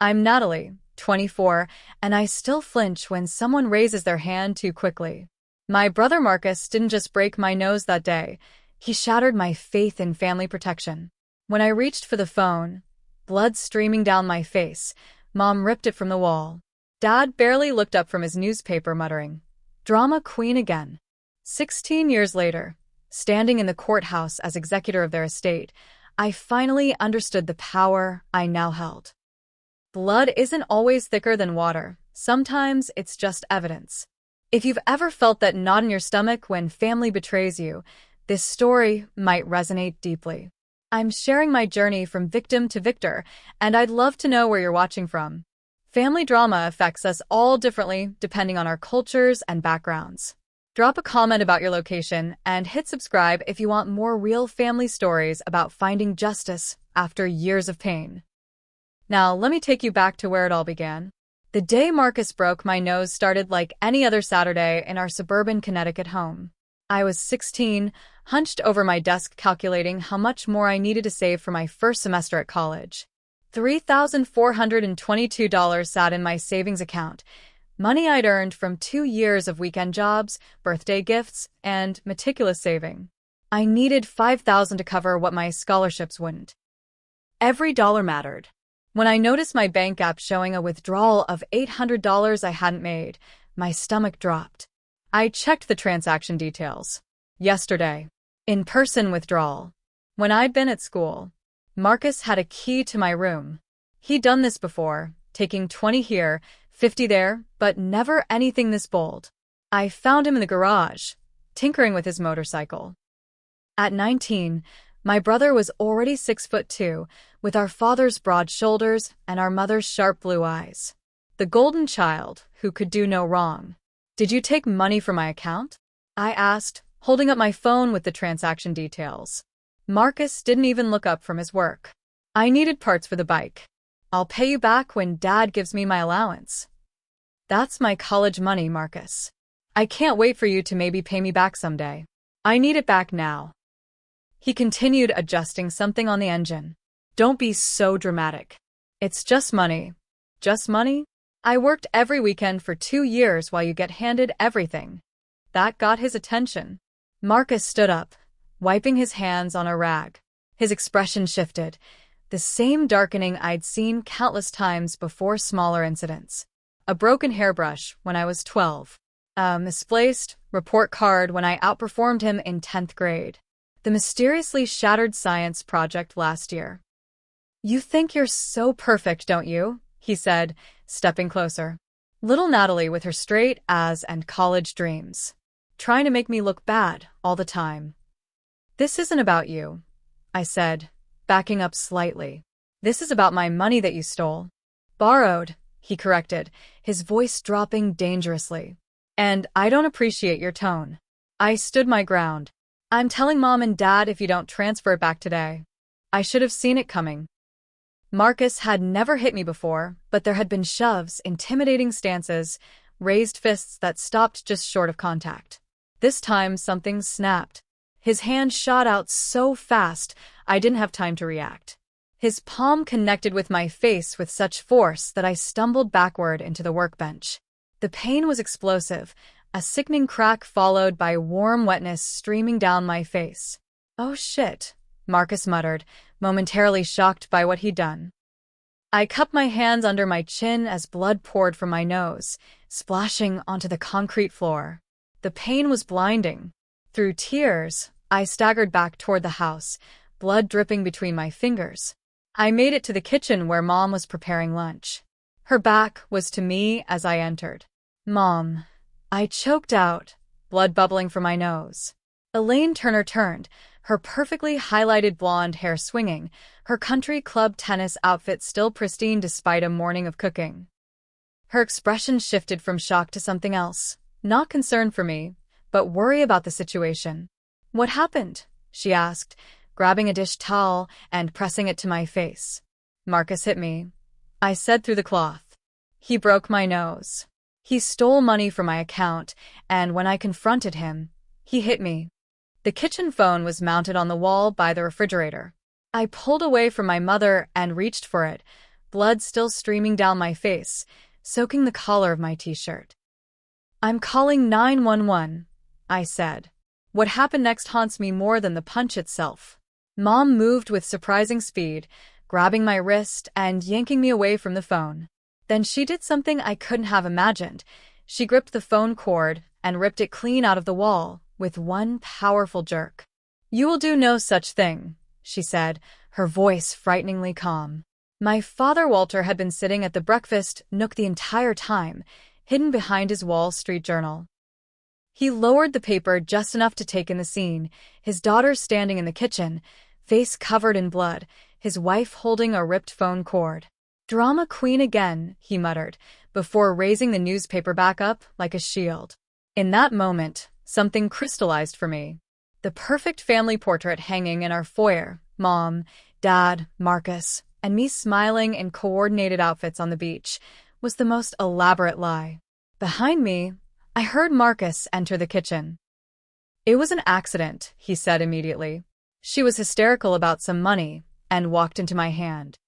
I'm Natalie, 24, and I still flinch when someone raises their hand too quickly. My brother Marcus didn't just break my nose that day, he shattered my faith in family protection. When I reached for the phone, blood streaming down my face, Mom ripped it from the wall. Dad barely looked up from his newspaper, muttering, "Drama queen again." 16 years later, standing in the courthouse as executor of their estate, I finally understood the power I now held. Blood isn't always thicker than water. Sometimes it's just evidence. If you've ever felt that knot in your stomach when family betrays you, this story might resonate deeply. I'm sharing my journey from victim to victor, and I'd love to know where you're watching from. Family drama affects us all differently depending on our cultures and backgrounds. Drop a comment about your location and hit subscribe if you want more real family stories about finding justice after years of pain. Now, let me take you back to where it all began. The day Marcus broke my nose started like any other Saturday in our suburban Connecticut home. I was 16, hunched over my desk calculating how much more I needed to save for my first semester at college. $3,422 sat in my savings account, money I'd earned from 2 years of weekend jobs, birthday gifts, and meticulous saving. I needed $5,000 to cover what my scholarships wouldn't. Every dollar mattered. When I noticed my bank app showing a withdrawal of $800 I hadn't made, my stomach dropped. I checked the transaction details. Yesterday. In-person withdrawal. When I'd been at school, Marcus had a key to my room. He'd done this before, taking 20 here, 50 there, but never anything this bold. I found him in the garage, tinkering with his motorcycle. At 19, my brother was already 6'2", with our father's broad shoulders and our mother's sharp blue eyes. The golden child who could do no wrong. "Did you take money from my account?" I asked, holding up my phone with the transaction details. Marcus didn't even look up from his work. "I needed parts for the bike. I'll pay you back when Dad gives me my allowance." "That's my college money, Marcus. I can't wait for you to maybe pay me back someday. I need it back now." He continued adjusting something on the engine. "Don't be so dramatic. It's just money." "Just money? I worked every weekend for 2 years while you get handed everything." That got his attention. Marcus stood up, wiping his hands on a rag. His expression shifted, the same darkening I'd seen countless times before smaller incidents. A broken hairbrush when I was 12. A misplaced report card when I outperformed him in 10th grade. The mysteriously shattered science project last year. "You think you're so perfect, don't you?" he said, stepping closer. Little Natalie with her straight A's and college dreams. Trying to make me look bad all the time. "This isn't about you," I said, backing up slightly. "This is about my money that you stole." "Borrowed," he corrected, his voice dropping dangerously. "And I don't appreciate your tone." I stood my ground. "I'm telling Mom and Dad if you don't transfer it back today." I should have seen it coming. Marcus had never hit me before, but there had been shoves, intimidating stances, raised fists that stopped just short of contact. This time something snapped. His hand shot out so fast, I didn't have time to react. His palm connected with my face with such force that I stumbled backward into the workbench. The pain was explosive, a sickening crack followed by warm wetness streaming down my face. "Oh shit," Marcus muttered, momentarily shocked by what he'd done. I cupped my hands under my chin as blood poured from my nose, splashing onto the concrete floor. The pain was blinding. Through tears, I staggered back toward the house, blood dripping between my fingers. I made it to the kitchen where Mom was preparing lunch. Her back was to me as I entered. "Mom," I choked out, blood bubbling from my nose. Elaine Turner turned, her perfectly highlighted blonde hair swinging, her country club tennis outfit still pristine despite a morning of cooking. Her expression shifted from shock to something else, not concern for me, but worry about the situation. "What happened?" she asked, grabbing a dish towel and pressing it to my face. "Marcus hit me," I said through the cloth. "He broke my nose. He stole money from my account, and when I confronted him, he hit me." The kitchen phone was mounted on the wall by the refrigerator. I pulled away from my mother and reached for it, blood still streaming down my face, soaking the collar of my t-shirt. "I'm calling 911, I said. What happened next haunts me more than the punch itself. Mom moved with surprising speed, grabbing my wrist and yanking me away from the phone. Then she did something I couldn't have imagined. She gripped the phone cord and ripped it clean out of the wall with one powerful jerk. "You will do no such thing," she said, her voice frighteningly calm. My father Walter had been sitting at the breakfast nook the entire time, hidden behind his Wall Street Journal. He lowered the paper just enough to take in the scene, his daughter standing in the kitchen, face covered in blood, his wife holding a ripped phone cord. "Drama queen again," he muttered, before raising the newspaper back up like a shield. In that moment, something crystallized for me. The perfect family portrait hanging in our foyer, Mom, Dad, Marcus, and me smiling in coordinated outfits on the beach, was the most elaborate lie. Behind me, I heard Marcus enter the kitchen. "It was an accident," he said immediately. "She was hysterical about some money," and walked into my hand.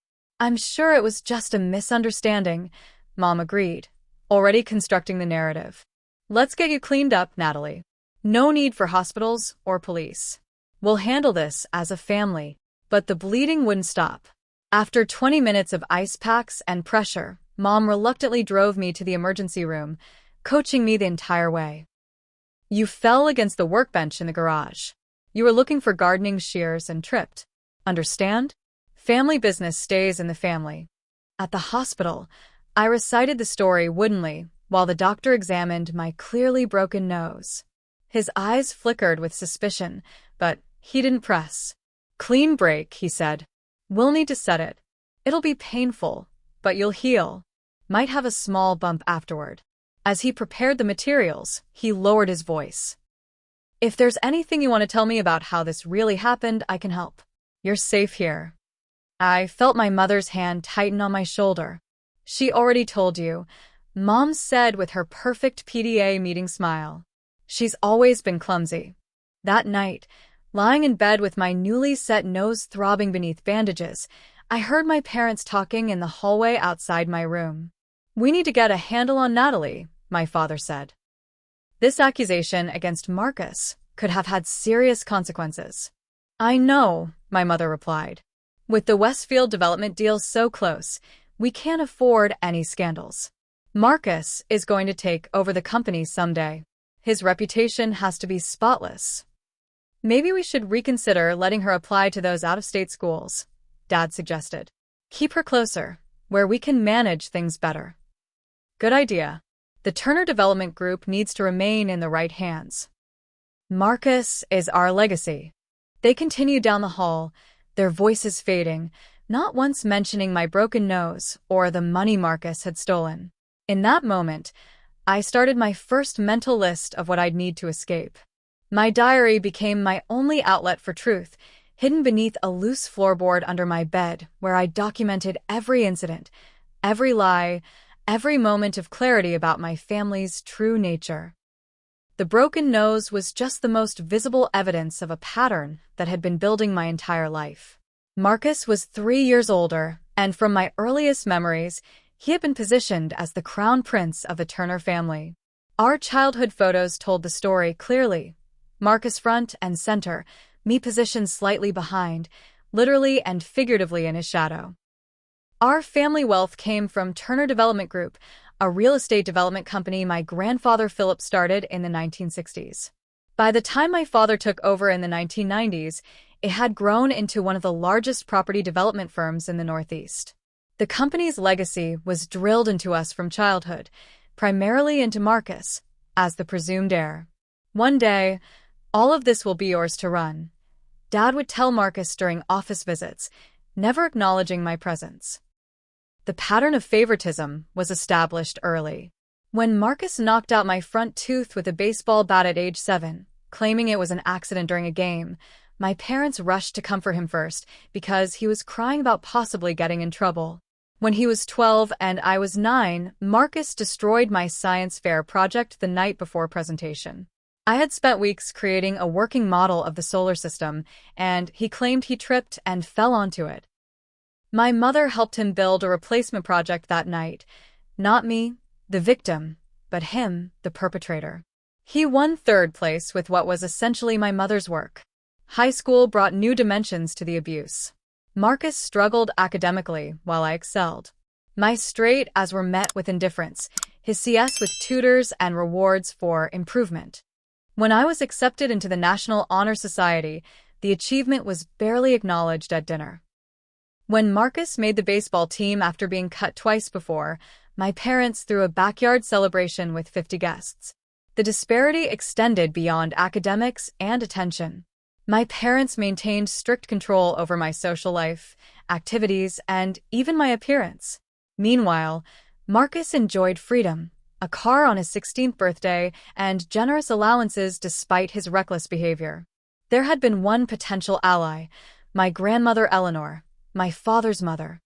"I'm sure it was just a misunderstanding," Mom agreed, already constructing the narrative. "Let's get you cleaned up, Natalie. No need for hospitals or police. We'll handle this as a family." But the bleeding wouldn't stop. After 20 minutes of ice packs and pressure, Mom reluctantly drove me to the emergency room, coaching me the entire way. "You fell against the workbench in the garage. You were looking for gardening shears and tripped. Understand? Family business stays in the family." At the hospital, I recited the story woodenly while the doctor examined my clearly broken nose. His eyes flickered with suspicion, but he didn't press. "Clean break," he said. "We'll need to set it. It'll be painful, but you'll heal. Might have a small bump afterward." As he prepared the materials, he lowered his voice. "If there's anything you want to tell me about how this really happened, I can help. You're safe here." I felt my mother's hand tighten on my shoulder. "She already told you," Mom said with her perfect PDA meeting smile. "She's always been clumsy." That night, lying in bed with my newly set nose throbbing beneath bandages, I heard my parents talking in the hallway outside my room. "We need to get a handle on Natalie," my father said. This accusation against Marcus could have had serious consequences. "I know," my mother replied. "With the Westfield development deal so close, we can't afford any scandals. Marcus is going to take over the company someday. His reputation has to be spotless." "Maybe we should reconsider letting her apply to those out-of-state schools," Dad suggested. "Keep her closer, where we can manage things better." "Good idea. The Turner Development Group needs to remain in the right hands. Marcus is our legacy." They continued down the hall, their voices fading, not once mentioning my broken nose or the money Marcus had stolen. In that moment, I started my first mental list of what I'd need to escape. My diary became my only outlet for truth, hidden beneath a loose floorboard under my bed where I documented every incident, every lie, every moment of clarity about my family's true nature. The broken nose was just the most visible evidence of a pattern that had been building my entire life. Marcus was 3 years older, and from my earliest memories, he had been positioned as the crown prince of the Turner family. Our childhood photos told the story clearly. Marcus front and center, me positioned slightly behind, literally and figuratively in his shadow. Our family wealth came from Turner Development Group, a real estate development company my grandfather Philip started in the 1960s. By the time my father took over in the 1990s, it had grown into one of the largest property development firms in the Northeast. The company's legacy was drilled into us from childhood, primarily into Marcus, as the presumed heir. "One day, all of this will be yours to run," Dad would tell Marcus during office visits, never acknowledging my presence. The pattern of favoritism was established early. When Marcus knocked out my front tooth with a baseball bat at age 7, claiming it was an accident during a game, my parents rushed to comfort him first because he was crying about possibly getting in trouble. When he was 12 and I was 9, Marcus destroyed my science fair project the night before presentation. I had spent weeks creating a working model of the solar system, and he claimed he tripped and fell onto it. My mother helped him build a replacement project that night. Not me, the victim, but him, the perpetrator. He won third place with what was essentially my mother's work. High school brought new dimensions to the abuse. Marcus struggled academically while I excelled. My straight A's were met with indifference, his CS with tutors and rewards for improvement. When I was accepted into the National Honor Society, the achievement was barely acknowledged at dinner. When Marcus made the baseball team after being cut twice before, my parents threw a backyard celebration with 50 guests. The disparity extended beyond academics and attention. My parents maintained strict control over my social life, activities, and even my appearance. Meanwhile, Marcus enjoyed freedom, a car on his 16th birthday, and generous allowances despite his reckless behavior. There had been one potential ally, my grandmother Eleanor, my father's mother.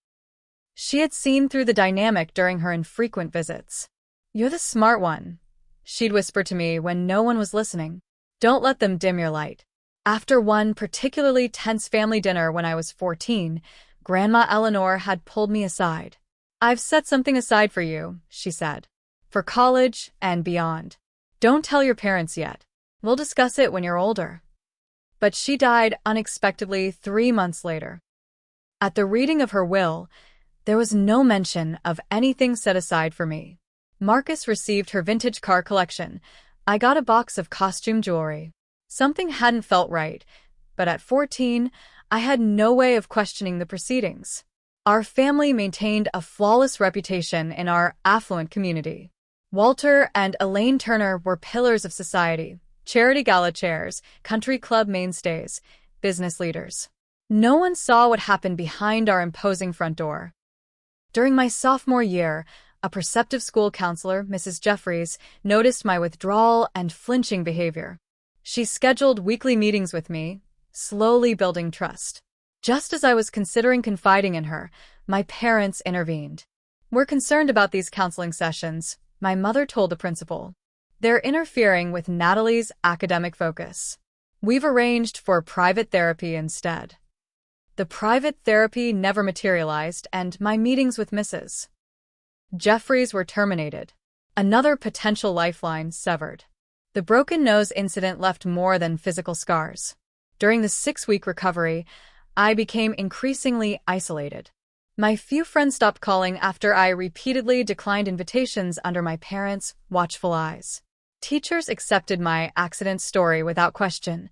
She had seen through the dynamic during her infrequent visits. "You're the smart one," she'd whisper to me when no one was listening. "Don't let them dim your light." After one particularly tense family dinner when I was 14, Grandma Eleanor had pulled me aside. "I've set something aside for you," she said. "For college and beyond. Don't tell your parents yet. We'll discuss it when you're older." But she died unexpectedly 3 months later. At the reading of her will, there was no mention of anything set aside for me. Marcus received her vintage car collection. I got a box of costume jewelry. Something hadn't felt right, but at 14, I had no way of questioning the proceedings. Our family maintained a flawless reputation in our affluent community. Walter and Elaine Turner were pillars of society, charity gala chairs, country club mainstays, business leaders. No one saw what happened behind our imposing front door. During my sophomore year, a perceptive school counselor, Mrs. Jeffries, noticed my withdrawal and flinching behavior. She scheduled weekly meetings with me, slowly building trust. Just as I was considering confiding in her, my parents intervened. "We're concerned about these counseling sessions," my mother told the principal. "They're interfering with Natalie's academic focus. We've arranged for private therapy instead." The private therapy never materialized, and my meetings with Mrs. Jeffries were terminated. Another potential lifeline severed. The broken nose incident left more than physical scars. During the 6-week recovery, I became increasingly isolated. My few friends stopped calling after I repeatedly declined invitations under my parents' watchful eyes. Teachers accepted my accident story without question.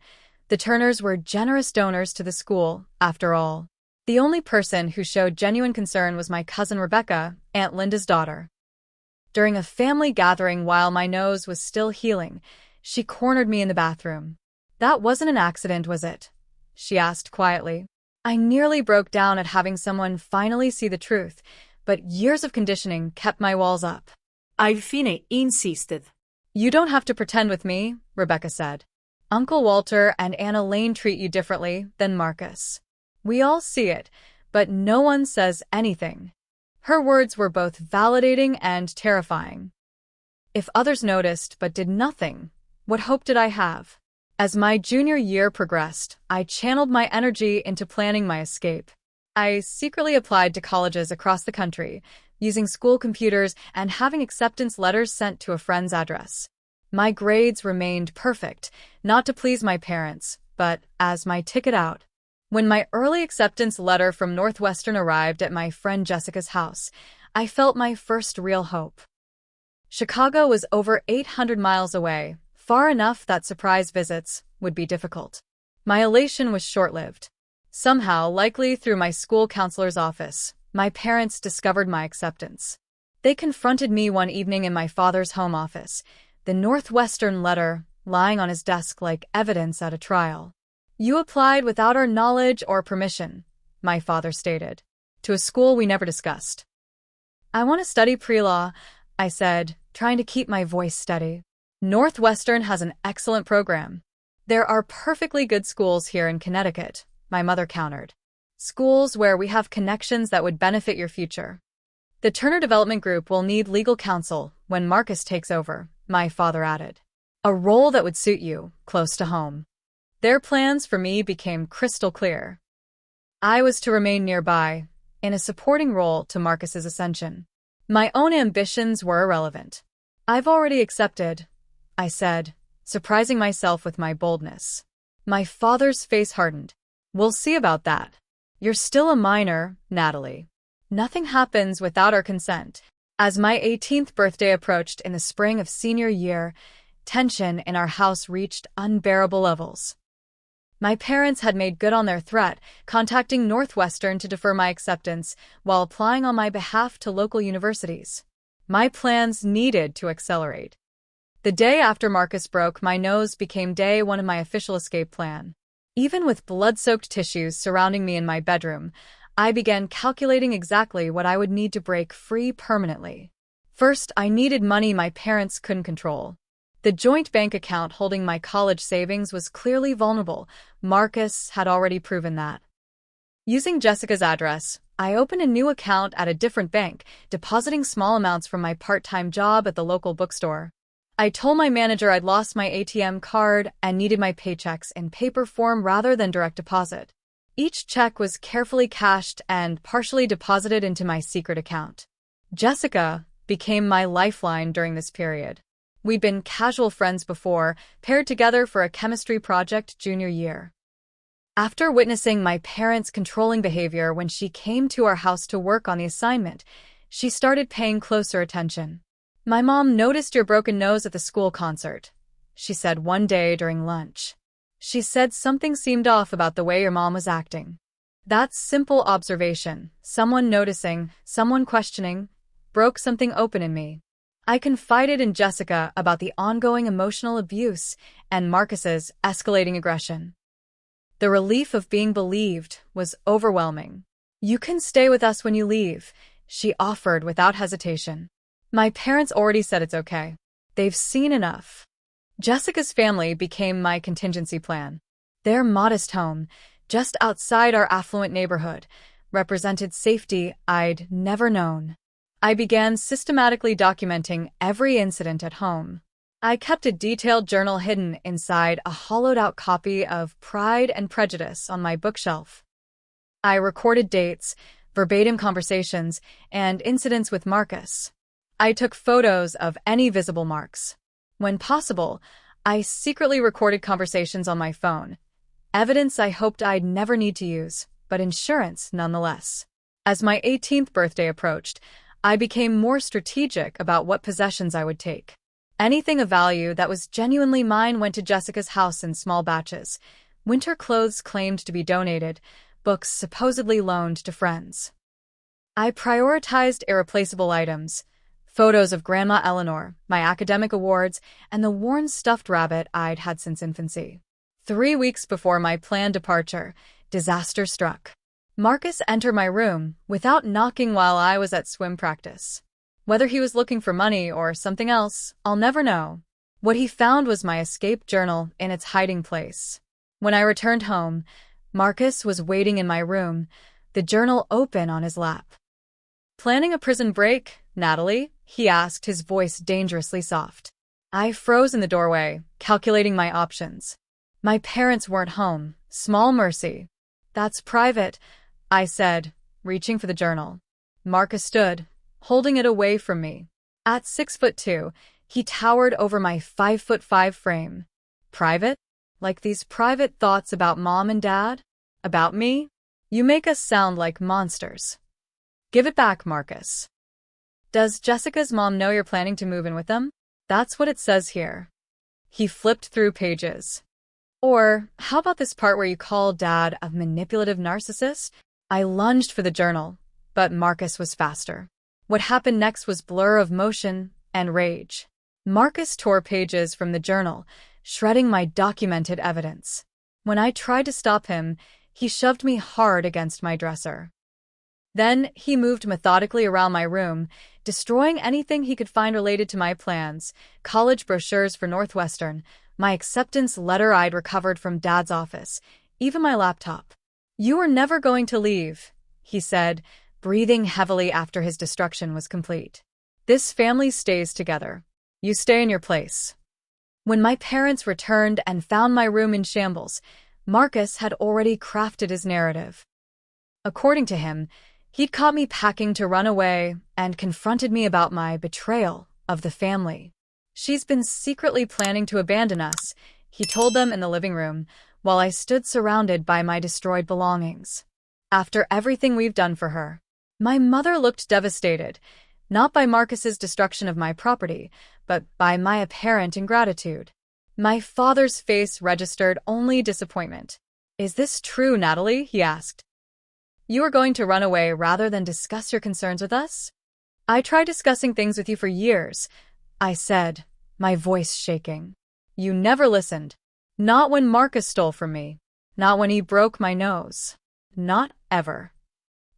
The Turners were generous donors to the school, after all. The only person who showed genuine concern was my cousin Rebecca, Aunt Linda's daughter. During a family gathering while my nose was still healing, she cornered me in the bathroom. "That wasn't an accident, was it?" she asked quietly. I nearly broke down at having someone finally see the truth, but years of conditioning kept my walls up. I fine insisted. "You don't have to pretend with me," Rebecca said. "Uncle Walter and Aunt Elaine treat you differently than Marcus. We all see it, but no one says anything." Her words were both validating and terrifying. If others noticed but did nothing, what hope did I have? As my junior year progressed, I channeled my energy into planning my escape. I secretly applied to colleges across the country, using school computers and having acceptance letters sent to a friend's address. My grades remained perfect, not to please my parents, but as my ticket out. When my early acceptance letter from Northwestern arrived at my friend Jessica's house, I felt my first real hope. Chicago was over 800 miles away, far enough that surprise visits would be difficult. My elation was short-lived. Somehow, likely through my school counselor's office, my parents discovered my acceptance. They confronted me one evening in my father's home office, the Northwestern letter lying on his desk like evidence at a trial. "You applied without our knowledge or permission," my father stated, "to a school we never discussed." "I want to study pre-law," I said, trying to keep my voice steady. "Northwestern has an excellent program." "There are perfectly good schools here in Connecticut," my mother countered. "Schools where we have connections that would benefit your future." "The Turner Development Group will need legal counsel when Marcus takes over," my father added. "A role that would suit you, close to home." Their plans for me became crystal clear. I was to remain nearby, in a supporting role to Marcus's ascension. My own ambitions were irrelevant. "I've already accepted," I said, surprising myself with my boldness. My father's face hardened. "We'll see about that. You're still a minor, Natalie. Nothing happens without our consent." As my 18th birthday approached in the spring of senior year, tension in our house reached unbearable levels. My parents had made good on their threat, contacting Northwestern to defer my acceptance while applying on my behalf to local universities. My plans needed to accelerate. The day after Marcus broke my nose became day one of my official escape plan. Even with blood-soaked tissues surrounding me in my bedroom, I began calculating exactly what I would need to break free permanently. First, I needed money my parents couldn't control. The joint bank account holding my college savings was clearly vulnerable. Marcus had already proven that. Using Jessica's address, I opened a new account at a different bank, depositing small amounts from my part-time job at the local bookstore. I told my manager I'd lost my ATM card and needed my paychecks in paper form rather than direct deposit. Each check was carefully cashed and partially deposited into my secret account. Jessica became my lifeline during this period. We'd been casual friends before, paired together for a chemistry project junior year. After witnessing my parents' controlling behavior when she came to our house to work on the assignment, she started paying closer attention. "My mom noticed your broken nose at the school concert," she said one day during lunch. "She said something seemed off about the way your mom was acting." That simple observation, someone noticing, someone questioning, broke something open in me. I confided in Jessica about the ongoing emotional abuse and Marcus's escalating aggression. The relief of being believed was overwhelming. "You can stay with us when you leave," she offered without hesitation. "My parents already said it's okay. They've seen enough." Jessica's family became my contingency plan. Their modest home, just outside our affluent neighborhood, represented safety I'd never known. I began systematically documenting every incident at home. I kept a detailed journal hidden inside a hollowed-out copy of Pride and Prejudice on my bookshelf. I recorded dates, verbatim conversations, and incidents with Marcus. I took photos of any visible marks. When possible, I secretly recorded conversations on my phone, evidence I hoped I'd never need to use, but insurance nonetheless. As my 18th birthday approached, I became more strategic about what possessions I would take. Anything of value that was genuinely mine went to Jessica's house in small batches. Winter clothes claimed to be donated, books supposedly loaned to friends. I prioritized irreplaceable items, photos of Grandma Eleanor, my academic awards, and the worn stuffed rabbit I'd had since infancy. 3 weeks before my planned departure, disaster struck. Marcus entered my room without knocking while I was at swim practice. Whether he was looking for money or something else, I'll never know. What he found was my escape journal in its hiding place. When I returned home, Marcus was waiting in my room, the journal open on his lap. "Planning a prison break, Natalie?" he asked, his voice dangerously soft. I froze in the doorway, calculating my options. My parents weren't home. Small mercy. "That's private," I said, reaching for the journal. Marcus stood, holding it away from me. At 6'2", he towered over my 5'5" frame. "Private? Like these private thoughts about Mom and Dad? About me? You make us sound like monsters." "Give it back, Marcus." "Does Jessica's mom know you're planning to move in with them?" "That's what it says here." He flipped through pages. "Or, how about this part where you call Dad a manipulative narcissist?" I lunged for the journal, but Marcus was faster. What happened next was blur of motion and rage. Marcus tore pages from the journal, shredding my documented evidence. When I tried to stop him, he shoved me hard against my dresser. Then he moved methodically around my room, destroying anything he could find related to my plans: college brochures for Northwestern, my acceptance letter I'd recovered from Dad's office, even my laptop. "You were never going to leave," he said, breathing heavily after his destruction was complete. "This family stays together. You stay in your place." When my parents returned and found my room in shambles, Marcus had already crafted his narrative. According to him, He'd caught me packing to run away and confronted me about my betrayal of the family. "She's been secretly planning to abandon us," he told them in the living room, while I stood surrounded by my destroyed belongings. "After everything we've done for her." My mother looked devastated, not by Marcus's destruction of my property, but by my apparent ingratitude. My father's face registered only disappointment. "Is this true, Natalie?" he asked. "You are going to run away rather than discuss your concerns with us?" "I tried discussing things with you for years," I said, my voice shaking. "You never listened. Not when Marcus stole from me. Not when he broke my nose. Not ever."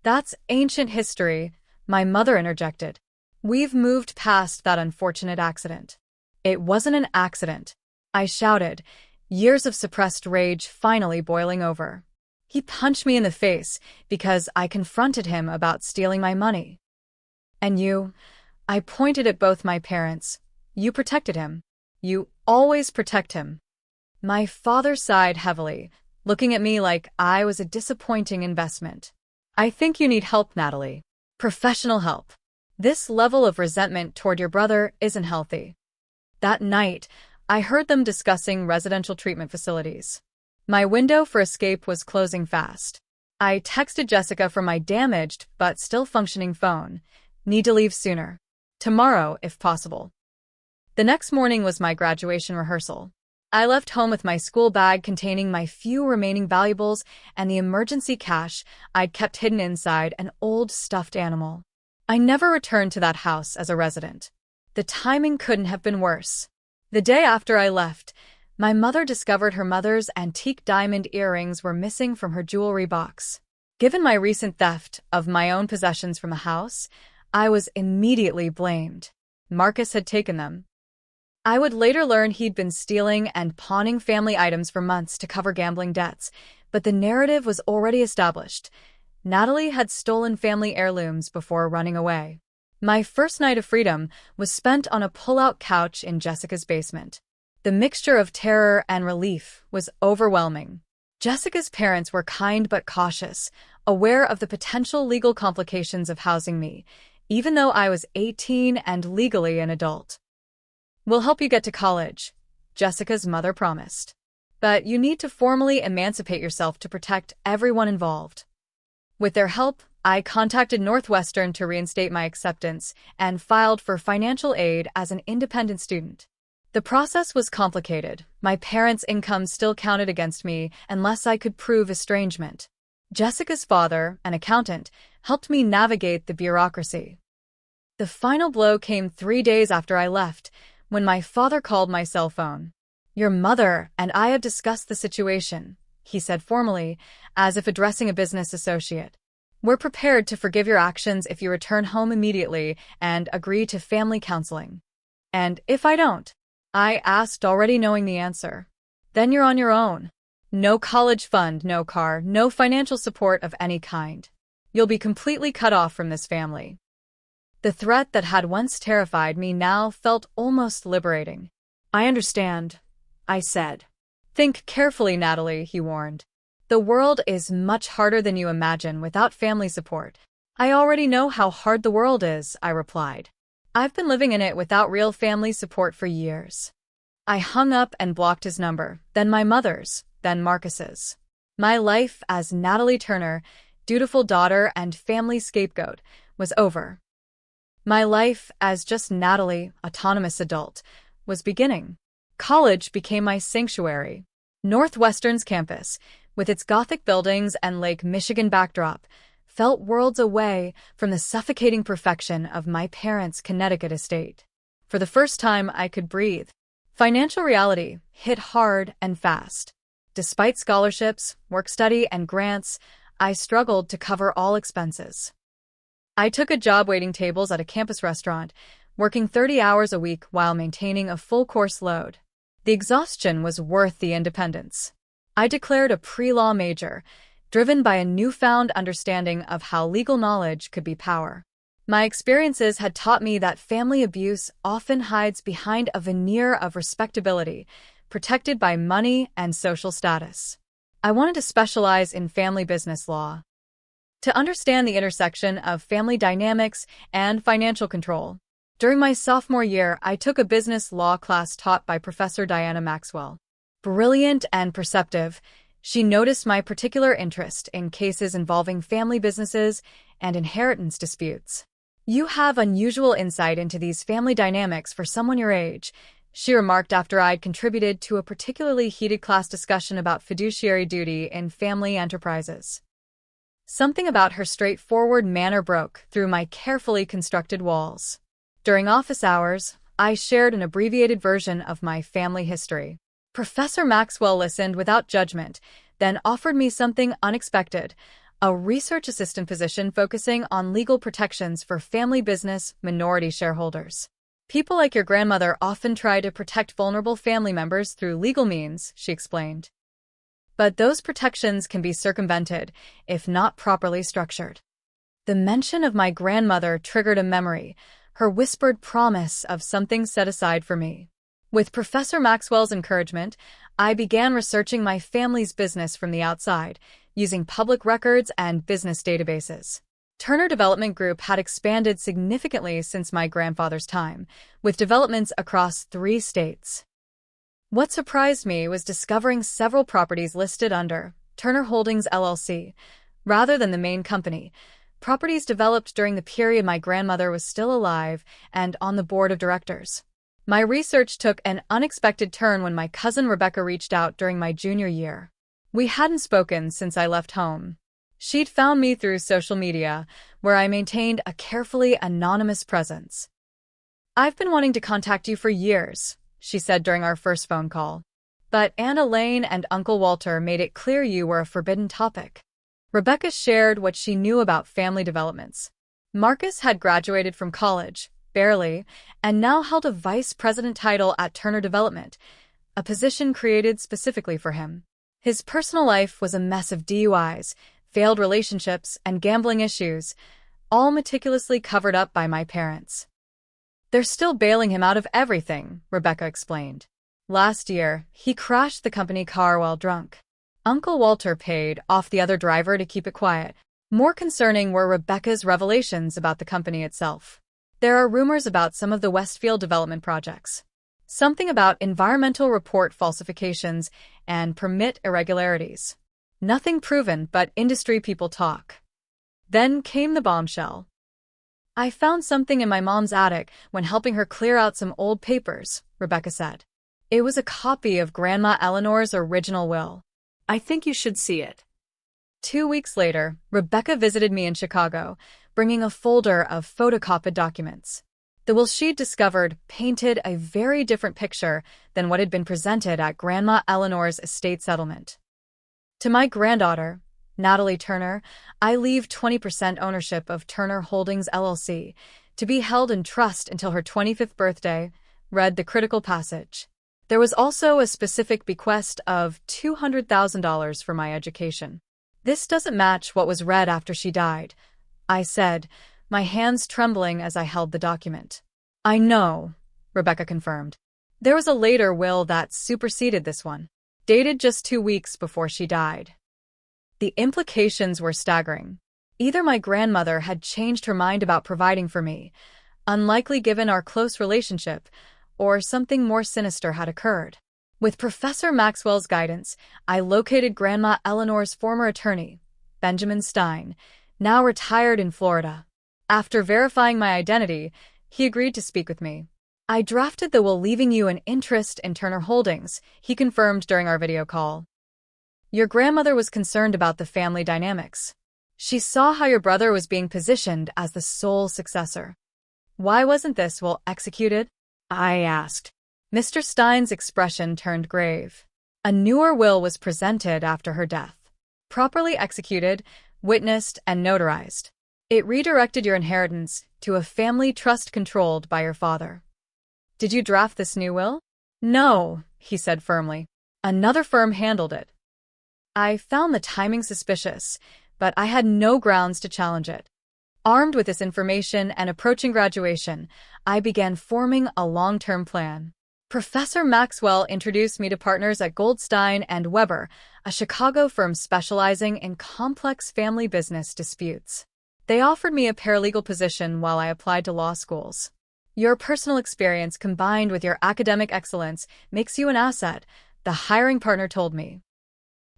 "That's ancient history," my mother interjected. "We've moved past that unfortunate accident." "It wasn't an accident," I shouted, years of suppressed rage finally boiling over. "He punched me in the face because I confronted him about stealing my money." "And you," I pointed at both my parents, "you protected him. You always protect him." My father sighed heavily, looking at me like I was a disappointing investment. "I think you need help, Natalie. Professional help. This level of resentment toward your brother isn't healthy." That night, I heard them discussing residential treatment facilities. My window for escape was closing fast. I texted Jessica from my damaged but still functioning phone. "Need to leave sooner. Tomorrow, if possible." The next morning was my graduation rehearsal. I left home with my school bag containing my few remaining valuables and the emergency cash I'd kept hidden inside an old stuffed animal. I never returned to that house as a resident. The timing couldn't have been worse. The day after I left, my mother discovered her mother's antique diamond earrings were missing from her jewelry box. Given my recent theft of my own possessions from the house, I was immediately blamed. Marcus had taken them. I would later learn he'd been stealing and pawning family items for months to cover gambling debts, but the narrative was already established. Natalie had stolen family heirlooms before running away. My first night of freedom was spent on a pull-out couch in Jessica's basement. The mixture of terror and relief was overwhelming. Jessica's parents were kind but cautious, aware of the potential legal complications of housing me, even though I was 18 and legally an adult. "We'll help you get to college," Jessica's mother promised. "But you need to formally emancipate yourself to protect everyone involved." With their help, I contacted Northwestern to reinstate my acceptance and filed for financial aid as an independent student. The process was complicated. My parents' income still counted against me unless I could prove estrangement. Jessica's father, an accountant, helped me navigate the bureaucracy. The final blow came 3 days after I left, when my father called my cell phone. "Your mother and I have discussed the situation," he said formally, as if addressing a business associate. "We're prepared to forgive your actions if you return home immediately and agree to family counseling." "And if I don't?" I asked, already knowing the answer. "Then you're on your own. No college fund, no car, no financial support of any kind. You'll be completely cut off from this family." The threat that had once terrified me now felt almost liberating. "I understand," I said. "Think carefully, Natalie," he warned. "The world is much harder than you imagine without family support." "I already know how hard the world is," I replied. "I've been living in it without real family support for years." I hung up and blocked his number, then my mother's, then Marcus's. My life as Natalie Turner, dutiful daughter and family scapegoat, was over. My life as just Natalie, autonomous adult, was beginning. College became my sanctuary. Northwestern's campus, with its Gothic buildings and Lake Michigan backdrop, felt worlds away from the suffocating perfection of my parents' Connecticut estate. For the first time, I could breathe. Financial reality hit hard and fast. Despite scholarships, work-study, and grants, I struggled to cover all expenses. I took a job waiting tables at a campus restaurant, working 30 hours a week while maintaining a full-course load. The exhaustion was worth the independence. I declared a pre-law major, driven by a newfound understanding of how legal knowledge could be power. My experiences had taught me that family abuse often hides behind a veneer of respectability, protected by money and social status. I wanted to specialize in family business law. to understand the intersection of family dynamics and financial control. During my sophomore year, I took a business law class taught by Professor Diana Maxwell. Brilliant and perceptive, she noticed my particular interest in cases involving family businesses and inheritance disputes. "You have unusual insight into these family dynamics for someone your age," she remarked after I'd contributed to a particularly heated class discussion about fiduciary duty in family enterprises. Something about her straightforward manner broke through my carefully constructed walls. During office hours, I shared an abbreviated version of my family history. Professor Maxwell listened without judgment, then offered me something unexpected: a research assistant position focusing on legal protections for family business minority shareholders. "People like your grandmother often try to protect vulnerable family members through legal means," she explained. "But those protections can be circumvented if not properly structured." The mention of my grandmother triggered a memory, her whispered promise of something set aside for me. With Professor Maxwell's encouragement, I began researching my family's business from the outside, using public records and business databases. Turner Development Group had expanded significantly since my grandfather's time, with developments across 3 states. What surprised me was discovering several properties listed under Turner Holdings LLC, rather than the main company, properties developed during the period my grandmother was still alive and on the board of directors. My research took an unexpected turn when my cousin Rebecca reached out during my junior year. We hadn't spoken since I left home. She'd found me through social media, where I maintained a carefully anonymous presence. "I've been wanting to contact you for years," she said during our first phone call. "But Aunt Elaine and Uncle Walter made it clear you were a forbidden topic." Rebecca shared what she knew about family developments. Marcus had graduated from college, barely, and now held a vice president title at Turner Development, a position created specifically for him. His personal life was a mess of DUIs, failed relationships, and gambling issues, all meticulously covered up by my parents. "They're still bailing him out of everything," Rebecca explained. "Last year, he crashed the company car while drunk. Uncle Walter paid off the other driver to keep it quiet." More concerning were Rebecca's revelations about the company itself. "There are rumors about some of the Westfield development projects. Something about environmental report falsifications and permit irregularities. Nothing proven, but industry people talk." Then came the bombshell. "I found something in my mom's attic when helping her clear out some old papers," Rebecca said. It was a copy of Grandma Eleanor's original will. I think you should see it." 2 weeks later, Rebecca visited me in Chicago, bringing a folder of photocopied documents. The will she'd discovered painted a very different picture than what had been presented at Grandma Eleanor's estate settlement. "To my granddaughter, Natalie Turner, I leave 20% ownership of Turner Holdings LLC, to be held in trust until her 25th birthday," read the critical passage. There was also a specific bequest of $200,000 for my education. "This doesn't match what was read after she died," I said, my hands trembling as I held the document. "I know," Rebecca confirmed. "There was a later will that superseded this one, dated just 2 weeks before she died." The implications were staggering. Either my grandmother had changed her mind about providing for me, unlikely given our close relationship, or something more sinister had occurred. With Professor Maxwell's guidance, I located Grandma Eleanor's former attorney, Benjamin Stein, now retired in Florida. After verifying my identity, he agreed to speak with me. "I drafted the will leaving you an interest in Turner Holdings," he confirmed during our video call. "Your grandmother was concerned about the family dynamics. She saw how your brother was being positioned as the sole successor. Why wasn't this will executed?" I asked. Mr. Stein's expression turned grave. "A newer will was presented after her death. Properly executed, witnessed, and notarized. It redirected your inheritance to a family trust controlled by your father." "Did you draft this new will?" "No," he said firmly. "Another firm handled it." I found the timing suspicious, but I had no grounds to challenge it. Armed with this information and approaching graduation, I began forming a long-term plan. Professor Maxwell introduced me to partners at Goldstein and Weber, a Chicago firm specializing in complex family business disputes. They offered me a paralegal position while I applied to law schools. Your personal experience combined with your academic excellence makes you an asset, the hiring partner told me.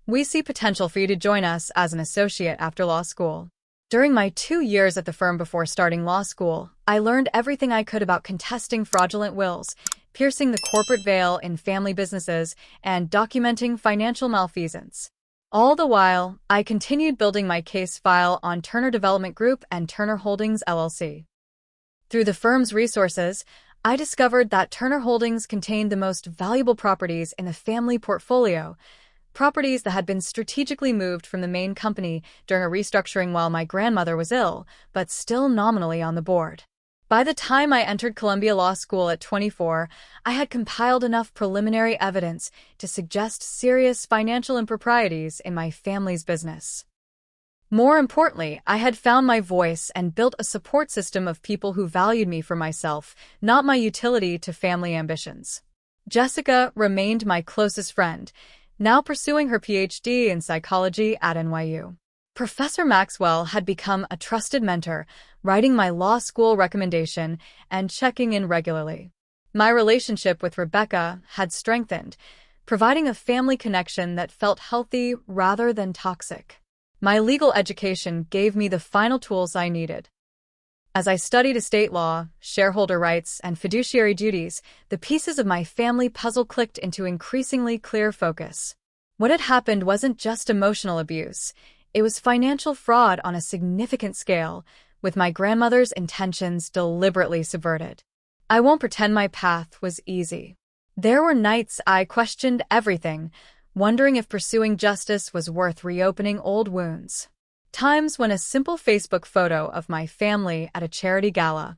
We see potential for you to join us as an associate after law school. During my 2 years at the firm before starting law school, I learned everything I could about contesting fraudulent wills, piercing the corporate veil in family businesses, and documenting financial malfeasance. All the while, I continued building my case file on Turner Development Group and Turner Holdings, LLC. Through the firm's resources, I discovered that Turner Holdings contained the most valuable properties in the family portfolio, properties that had been strategically moved from the main company during a restructuring while my grandmother was ill, but still nominally on the board. By the time I entered Columbia Law School at 24, I had compiled enough preliminary evidence to suggest serious financial improprieties in my family's business. More importantly, I had found my voice and built a support system of people who valued me for myself, not my utility to family ambitions. Jessica remained my closest friend, now pursuing her PhD in psychology at NYU. Professor Maxwell had become a trusted mentor, writing my law school recommendation and checking in regularly. My relationship with Rebecca had strengthened, providing a family connection that felt healthy rather than toxic. My legal education gave me the final tools I needed. As I studied estate law, shareholder rights, and fiduciary duties, the pieces of my family puzzle clicked into increasingly clear focus. What had happened wasn't just emotional abuse, it was financial fraud on a significant scale, with my grandmother's intentions deliberately subverted. I won't pretend my path was easy. There were nights I questioned everything, wondering if pursuing justice was worth reopening old wounds. Times when a simple Facebook photo of my family at a charity gala,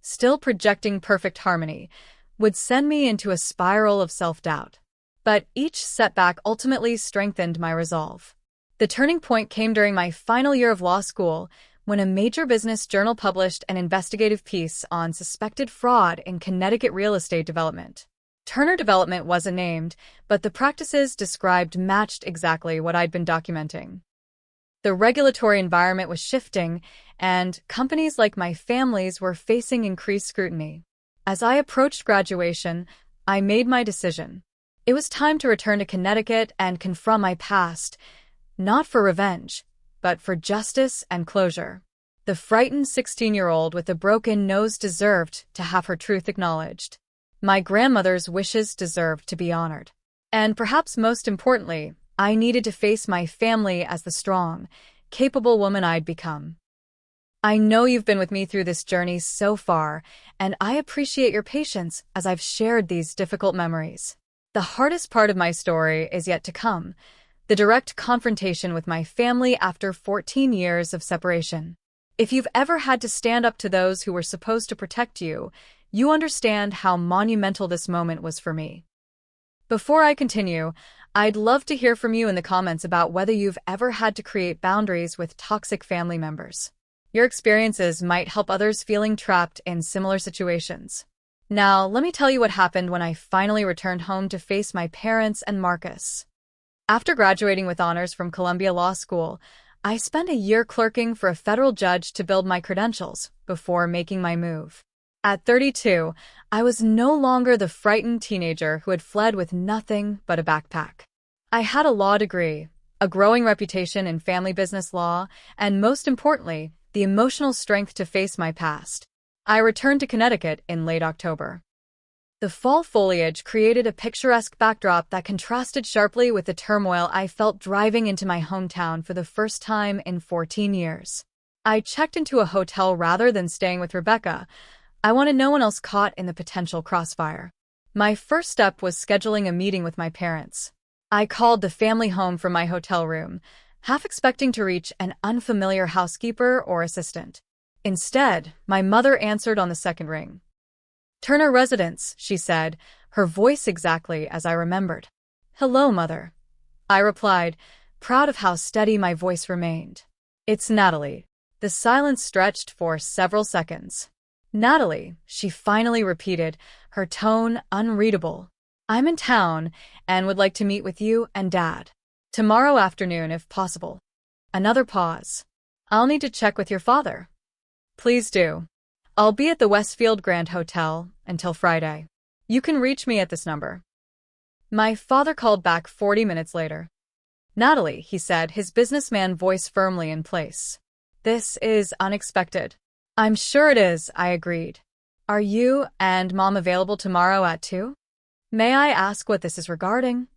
still projecting perfect harmony, would send me into a spiral of self-doubt. But each setback ultimately strengthened my resolve. The turning point came during my final year of law school, when a major business journal published an investigative piece on suspected fraud in Connecticut real estate development. Turner Development wasn't named, but the practices described matched exactly what I'd been documenting. The regulatory environment was shifting, and companies like my family's were facing increased scrutiny. As I approached graduation, I made my decision. It was time to return to Connecticut and confront my past, not for revenge, but for justice and closure. The frightened 16-year-old with a broken nose deserved to have her truth acknowledged. My grandmother's wishes deserved to be honored. And perhaps most importantly, I needed to face my family as the strong, capable woman I'd become. I know you've been with me through this journey so far, and I appreciate your patience as I've shared these difficult memories. The hardest part of my story is yet to come, the direct confrontation with my family after 14 years of separation. If you've ever had to stand up to those who were supposed to protect you, you understand how monumental this moment was for me. Before I continue, I'd love to hear from you in the comments about whether you've ever had to create boundaries with toxic family members. Your experiences might help others feeling trapped in similar situations. Now, let me tell you what happened when I finally returned home to face my parents and Marcus. After graduating with honors from Columbia Law School, I spent a year clerking for a federal judge to build my credentials before making my move. At 32, I was no longer the frightened teenager who had fled with nothing but a backpack. I had a law degree, a growing reputation in family business law, and most importantly, the emotional strength to face my past. I returned to Connecticut in late October. The fall foliage created a picturesque backdrop that contrasted sharply with the turmoil I felt driving into my hometown for the first time in 14 years. I checked into a hotel rather than staying with Rebecca. I wanted no one else caught in the potential crossfire. My first step was scheduling a meeting with my parents. I called the family home from my hotel room, half expecting to reach an unfamiliar housekeeper or assistant. Instead, my mother answered on the second ring. "Turner Residence," she said, her voice exactly as I remembered. "Hello, Mother," I replied, proud of how steady my voice remained. "It's Natalie." The silence stretched for several seconds. Natalie, she finally repeated, her tone unreadable. I'm in town and would like to meet with you and Dad. Tomorrow afternoon, if possible. Another pause. I'll need to check with your father. Please do. I'll be at the Westfield Grand Hotel until Friday. You can reach me at this number. My father called back 40 minutes later. Natalie, he said, his businessman voice firmly in place. This is unexpected. I'm sure it is, I agreed. Are you and Mom available tomorrow at 2? May I ask what this is regarding?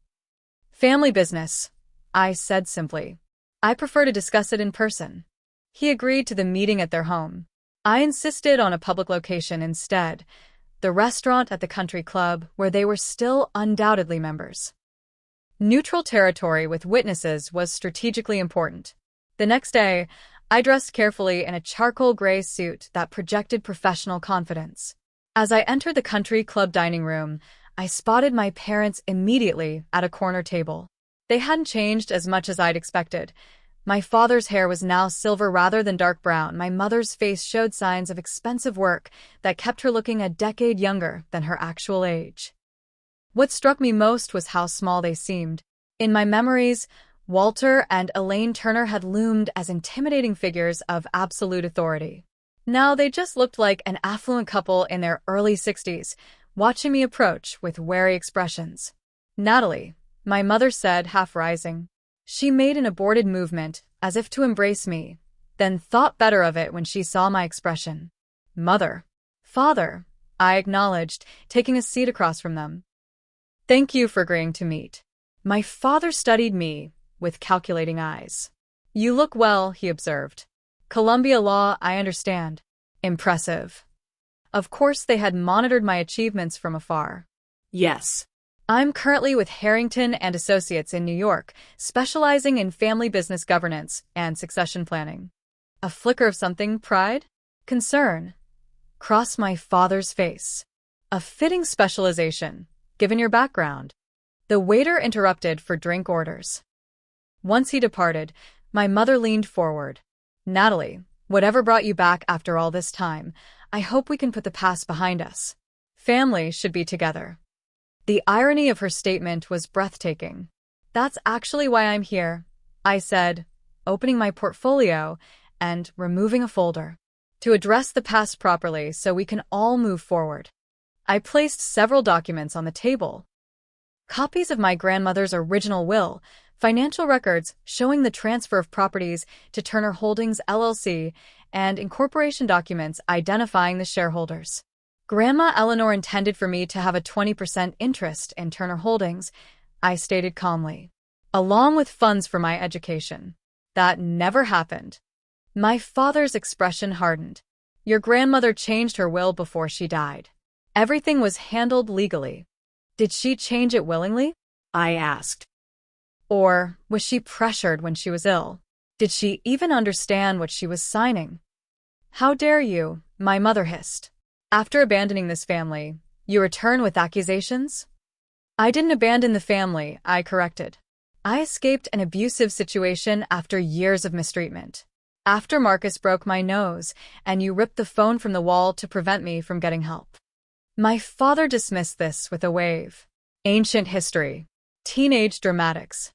Family business, I said simply. I prefer to discuss it in person. He agreed to the meeting at their home. I insisted on a public location instead, the restaurant at the country club where they were still undoubtedly members. Neutral territory with witnesses was strategically important. The next day, I dressed carefully in a charcoal gray suit that projected professional confidence. As I entered the country club dining room, I spotted my parents immediately at a corner table. They hadn't changed as much as I'd expected. My father's hair was now silver rather than dark brown. My mother's face showed signs of expensive work that kept her looking a decade younger than her actual age. What struck me most was how small they seemed. In my memories, Walter and Elaine Turner had loomed as intimidating figures of absolute authority. Now they just looked like an affluent couple in their early 60s, watching me approach with wary expressions. Natalie, my mother said, half rising. She made an aborted movement, as if to embrace me, then thought better of it when she saw my expression. Mother. Father, I acknowledged, taking a seat across from them. Thank you for agreeing to meet. My father studied me with calculating eyes. You look well, he observed. Columbia Law, I understand. Impressive. Of course they had monitored my achievements from afar. Yes. I'm currently with Harrington and Associates in New York, specializing in family business governance and succession planning. A flicker of something, pride? Concern. Crossed my father's face. A fitting specialization, given your background. The waiter interrupted for drink orders. Once he departed, my mother leaned forward. Natalie, whatever brought you back after all this time, I hope we can put the past behind us. Family should be together. The irony of her statement was breathtaking. That's actually why I'm here, I said, opening my portfolio and removing a folder. To address the past properly so we can all move forward. I placed several documents on the table. Copies of my grandmother's original will, financial records showing the transfer of properties to Turner Holdings LLC, and incorporation documents identifying the shareholders. Grandma Eleanor intended for me to have a 20% interest in Turner Holdings, I stated calmly, along with funds for my education. That never happened. My father's expression hardened. Your grandmother changed her will before she died. Everything was handled legally. Did she change it willingly? I asked. Or was she pressured when she was ill? Did she even understand what she was signing? How dare you, my mother hissed. After abandoning this family, you return with accusations? I didn't abandon the family, I corrected. I escaped an abusive situation after years of mistreatment. After Marcus broke my nose, and you ripped the phone from the wall to prevent me from getting help. My father dismissed this with a wave. Ancient history. Teenage dramatics.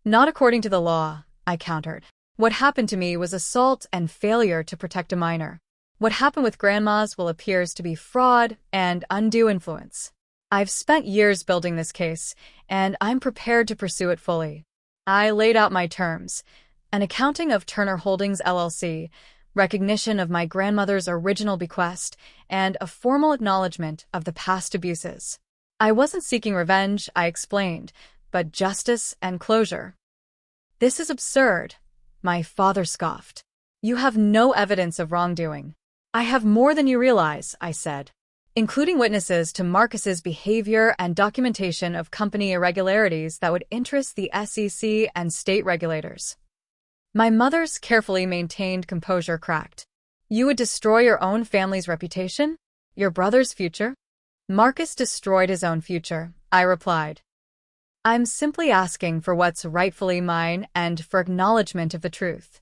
Not according to the law, I countered. What happened to me was assault and failure to protect a minor. What happened with grandma's will appears to be fraud and undue influence. I've spent years building this case, and I'm prepared to pursue it fully. I laid out my terms. An accounting of Turner Holdings LLC, recognition of my grandmother's original bequest, and a formal acknowledgement of the past abuses. I wasn't seeking revenge, I explained, but justice and closure. This is absurd, my father scoffed. You have no evidence of wrongdoing. I have more than you realize, I said, including witnesses to Marcus's behavior and documentation of company irregularities that would interest the SEC and state regulators. My mother's carefully maintained composure cracked. You would destroy your own family's reputation? Your brother's future? Marcus destroyed his own future, I replied. I'm simply asking for what's rightfully mine and for acknowledgement of the truth.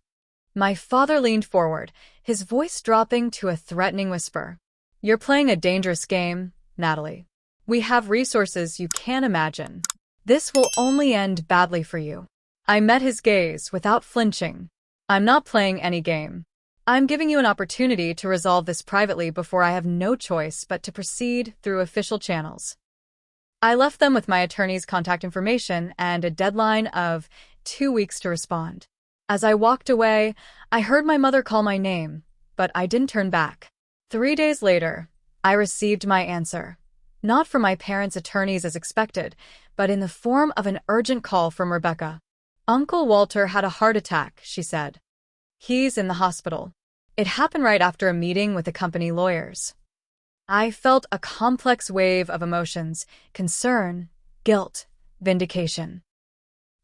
My father leaned forward, his voice dropping to a threatening whisper. You're playing a dangerous game, Natalie. We have resources you can't imagine. This will only end badly for you. I met his gaze without flinching. I'm not playing any game. I'm giving you an opportunity to resolve this privately before I have no choice but to proceed through official channels. I left them with my attorney's contact information and a deadline of 2 weeks to respond. As I walked away, I heard my mother call my name, but I didn't turn back. 3 days later, I received my answer. Not from my parents' attorneys as expected, but in the form of an urgent call from Rebecca. Uncle Walter had a heart attack, she said. He's in the hospital. It happened right after a meeting with the company lawyers. I felt a complex wave of emotions: concern, guilt, vindication.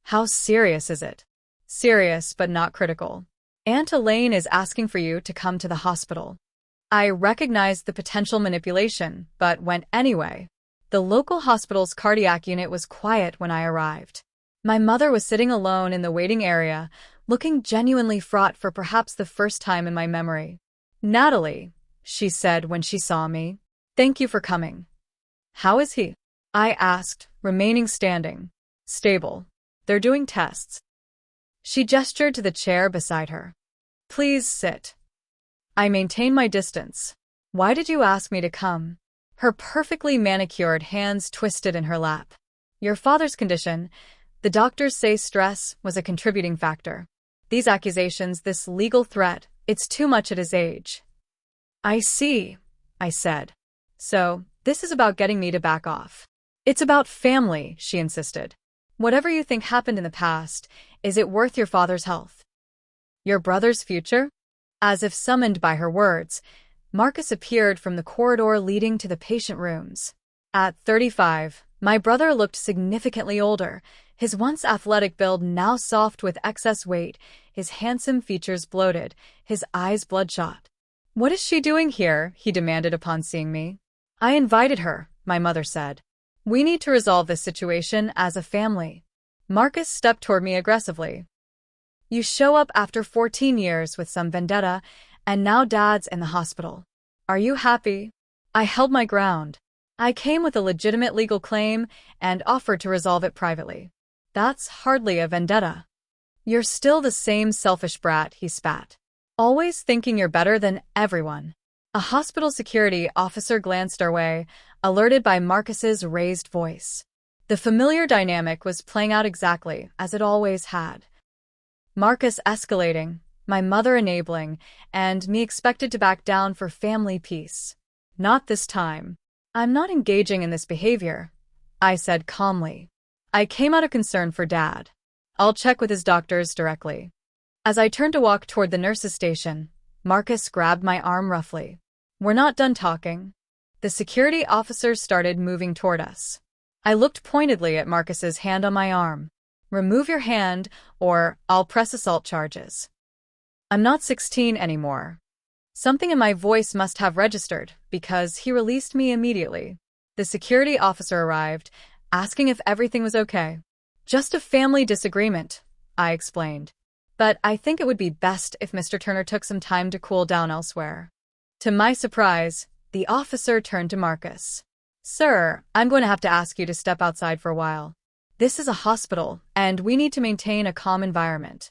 How serious is it? Serious, but not critical. Aunt Elaine is asking for you to come to the hospital. I recognized the potential manipulation, but went anyway. The local hospital's cardiac unit was quiet when I arrived. My mother was sitting alone in the waiting area, looking genuinely fraught for perhaps the first time in my memory. Natalie, she said when she saw me. Thank you for coming. How is he? I asked, remaining standing. Stable. They're doing tests. She gestured to the chair beside her. Please sit. I maintained my distance. Why did you ask me to come? Her perfectly manicured hands twisted in her lap. Your father's condition, the doctors say stress, was a contributing factor. These accusations, this legal threat, it's too much at his age. I see, I said. So, this is about getting me to back off. It's about family, she insisted. Whatever you think happened in the past, is it worth your father's health? Your brother's future? As if summoned by her words, Marcus appeared from the corridor leading to the patient rooms. At 35, my brother looked significantly older, his once athletic build now soft with excess weight, his handsome features bloated, his eyes bloodshot. What is she doing here? He demanded upon seeing me. I invited her, my mother said. We need to resolve this situation as a family. Marcus stepped toward me aggressively. You show up after 14 years with some vendetta, and now Dad's in the hospital. Are you happy? I held my ground. I came with a legitimate legal claim and offered to resolve it privately. That's hardly a vendetta. You're still the same selfish brat, he spat. Always thinking you're better than everyone. A hospital security officer glanced our way, alerted by Marcus's raised voice. The familiar dynamic was playing out exactly as it always had. Marcus escalating, my mother enabling, and me expected to back down for family peace. Not this time. I'm not engaging in this behavior, I said calmly. I came out of concern for Dad. I'll check with his doctors directly. As I turned to walk toward the nurse's station, Marcus grabbed my arm roughly. We're not done talking. The security officers started moving toward us. I looked pointedly at Marcus's hand on my arm. Remove your hand, or I'll press assault charges. I'm not 16 anymore. Something in my voice must have registered, because he released me immediately. The security officer arrived, asking if everything was okay. Just a family disagreement, I explained. But I think it would be best if Mr. Turner took some time to cool down elsewhere. To my surprise, the officer turned to Marcus. Sir, I'm going to have to ask you to step outside for a while. This is a hospital, and we need to maintain a calm environment.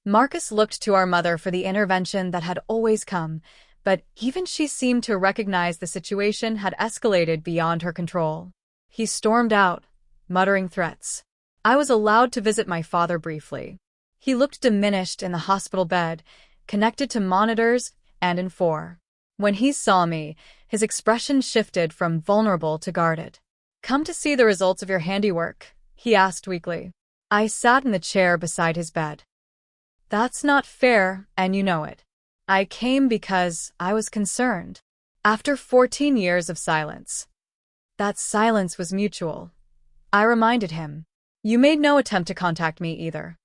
Marcus looked to our mother for the intervention that had always come, but even she seemed to recognize the situation had escalated beyond her control. He stormed out, muttering threats. I was allowed to visit my father briefly. He looked diminished in the hospital bed, connected to monitors and in 4. When he saw me, his expression shifted from vulnerable to guarded. Come to see the results of your handiwork, he asked weakly. I sat in the chair beside his bed. That's not fair, and you know it. I came because I was concerned. After 14 years of silence. That silence was mutual. I reminded him. You made no attempt to contact me either.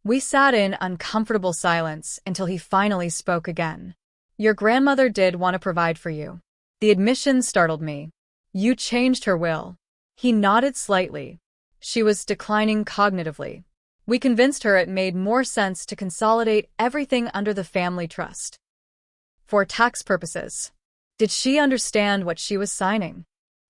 We sat in uncomfortable silence until he finally spoke again. Your grandmother did want to provide for you. The admission startled me. You changed her will. He nodded slightly. She was declining cognitively. We convinced her it made more sense to consolidate everything under the family trust. For tax purposes. Did she understand what she was signing?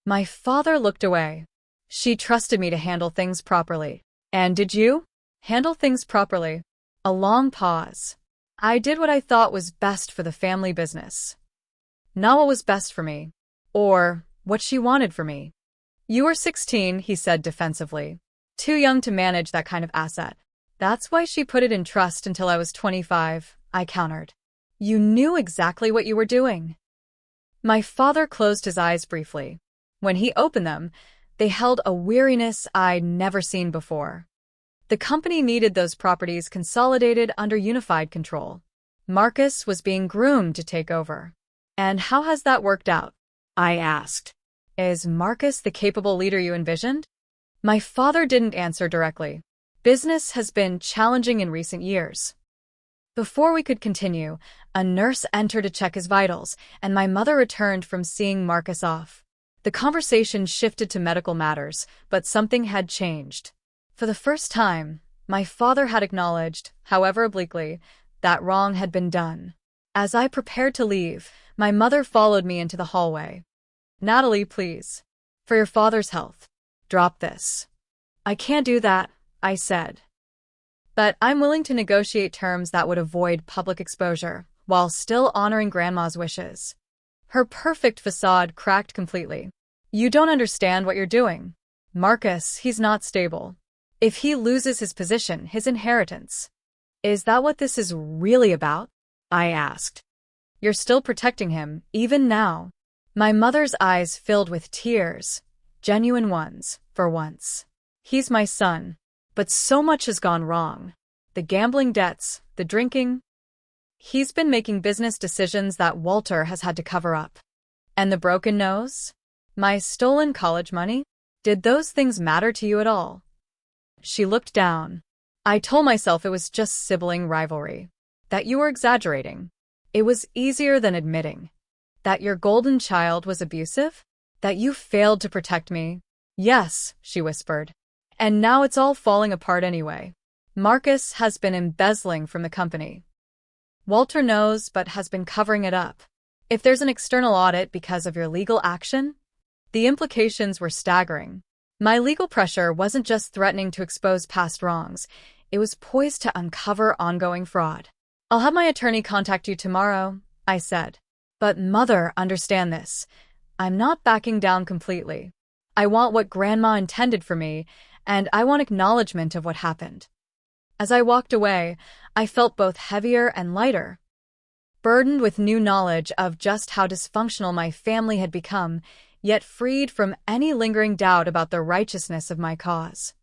My father looked away. She trusted me to handle things properly. And did you? Handle things properly. A long pause. I did what I thought was best for the family business. Not what was best for me. Or what she wanted for me. You were 16, he said defensively. Too young to manage that kind of asset. That's why she put it in trust until I was 25, I countered. You knew exactly what you were doing. My father closed his eyes briefly. When he opened them, they held a weariness I'd never seen before. The company needed those properties consolidated under unified control. Marcus was being groomed to take over. And how has that worked out? I asked. Is Marcus the capable leader you envisioned? My father didn't answer directly. Business has been challenging in recent years. Before we could continue, a nurse entered to check his vitals, and my mother returned from seeing Marcus off. The conversation shifted to medical matters, but something had changed. For the first time, my father had acknowledged, however obliquely, that wrong had been done. As I prepared to leave, my mother followed me into the hallway. Natalie, please. For your father's health. Drop this. I can't do that, I said. But I'm willing to negotiate terms that would avoid public exposure, while still honoring Grandma's wishes. Her perfect facade cracked completely. You don't understand what you're doing. Marcus, he's not stable. If he loses his position, his inheritance. Is that what this is really about? I asked. You're still protecting him, even now. My mother's eyes filled with tears. Genuine ones, for once. He's my son. But so much has gone wrong. The gambling debts, the drinking. He's been making business decisions that Walter has had to cover up. And the broken nose? My stolen college money? Did those things matter to you at all? She looked down. I told myself it was just sibling rivalry. That you were exaggerating. It was easier than admitting. That your golden child was abusive? That you failed to protect me? Yes, she whispered. And now it's all falling apart anyway. Marcus has been embezzling from the company. Walter knows but has been covering it up. If there's an external audit because of your legal action, the implications were staggering. My legal pressure wasn't just threatening to expose past wrongs, it was poised to uncover ongoing fraud. I'll have my attorney contact you tomorrow, I said. But Mother, understand this. I'm not backing down completely. I want what Grandma intended for me, and I want acknowledgement of what happened. As I walked away, I felt both heavier and lighter, burdened with new knowledge of just how dysfunctional my family had become, yet freed from any lingering doubt about the righteousness of my cause.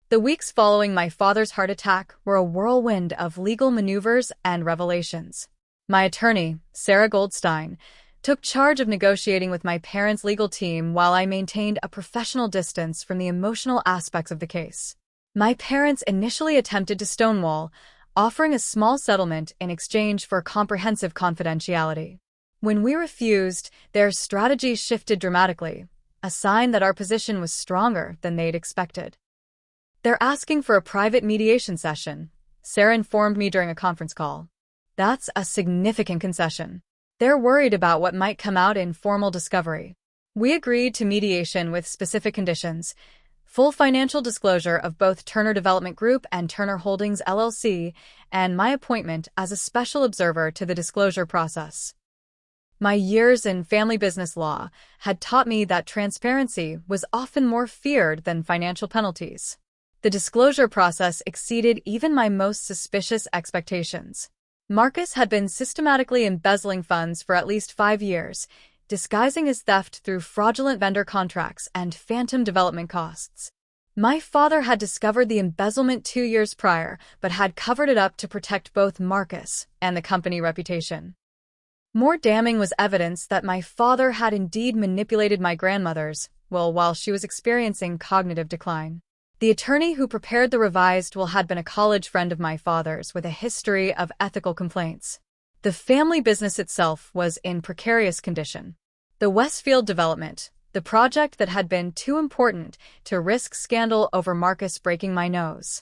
The weeks following my father's heart attack were a whirlwind of legal maneuvers and revelations. My attorney, Sarah Goldstein, took charge of negotiating with my parents' legal team while I maintained a professional distance from the emotional aspects of the case. My parents initially attempted to stonewall, offering a small settlement in exchange for comprehensive confidentiality. When we refused, their strategy shifted dramatically, a sign that our position was stronger than they'd expected. They're asking for a private mediation session, Sarah informed me during a conference call. That's a significant concession. They're worried about what might come out in formal discovery. We agreed to mediation with specific conditions, full financial disclosure of both Turner Development Group and Turner Holdings LLC, and my appointment as a special observer to the disclosure process. My years in family business law had taught me that transparency was often more feared than financial penalties. The disclosure process exceeded even my most suspicious expectations. Marcus had been systematically embezzling funds for at least 5 years, disguising his theft through fraudulent vendor contracts and phantom development costs. My father had discovered the embezzlement 2 years prior, but had covered it up to protect both Marcus and the company reputation. More damning was evidence that my father had indeed manipulated my grandmother's will while she was experiencing cognitive decline. The attorney who prepared the revised will had been a college friend of my father's with a history of ethical complaints. The family business itself was in precarious condition. The Westfield development, the project that had been too important to risk scandal over Marcus breaking my nose.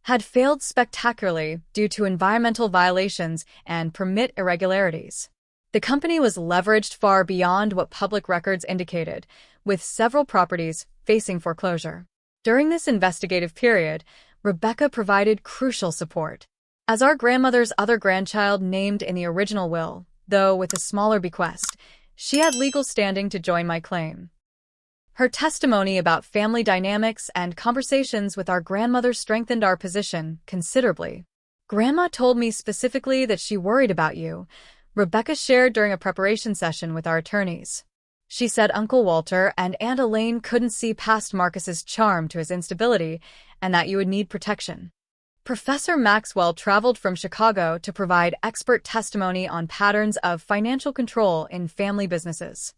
had failed spectacularly due to environmental violations and permit irregularities. The company was leveraged far beyond what public records indicated, with several properties facing foreclosure. During this investigative period, Rebecca provided crucial support. As our grandmother's other grandchild named in the original will, though with a smaller bequest, she had legal standing to join my claim. Her testimony about family dynamics and conversations with our grandmother strengthened our position considerably. "Grandma told me specifically that she worried about you," Rebecca shared during a preparation session with our attorneys. "She said Uncle Walter and Aunt Elaine couldn't see past Marcus's charm to his instability and that you would need protection." Professor Maxwell traveled from Chicago to provide expert testimony on patterns of financial control in family businesses.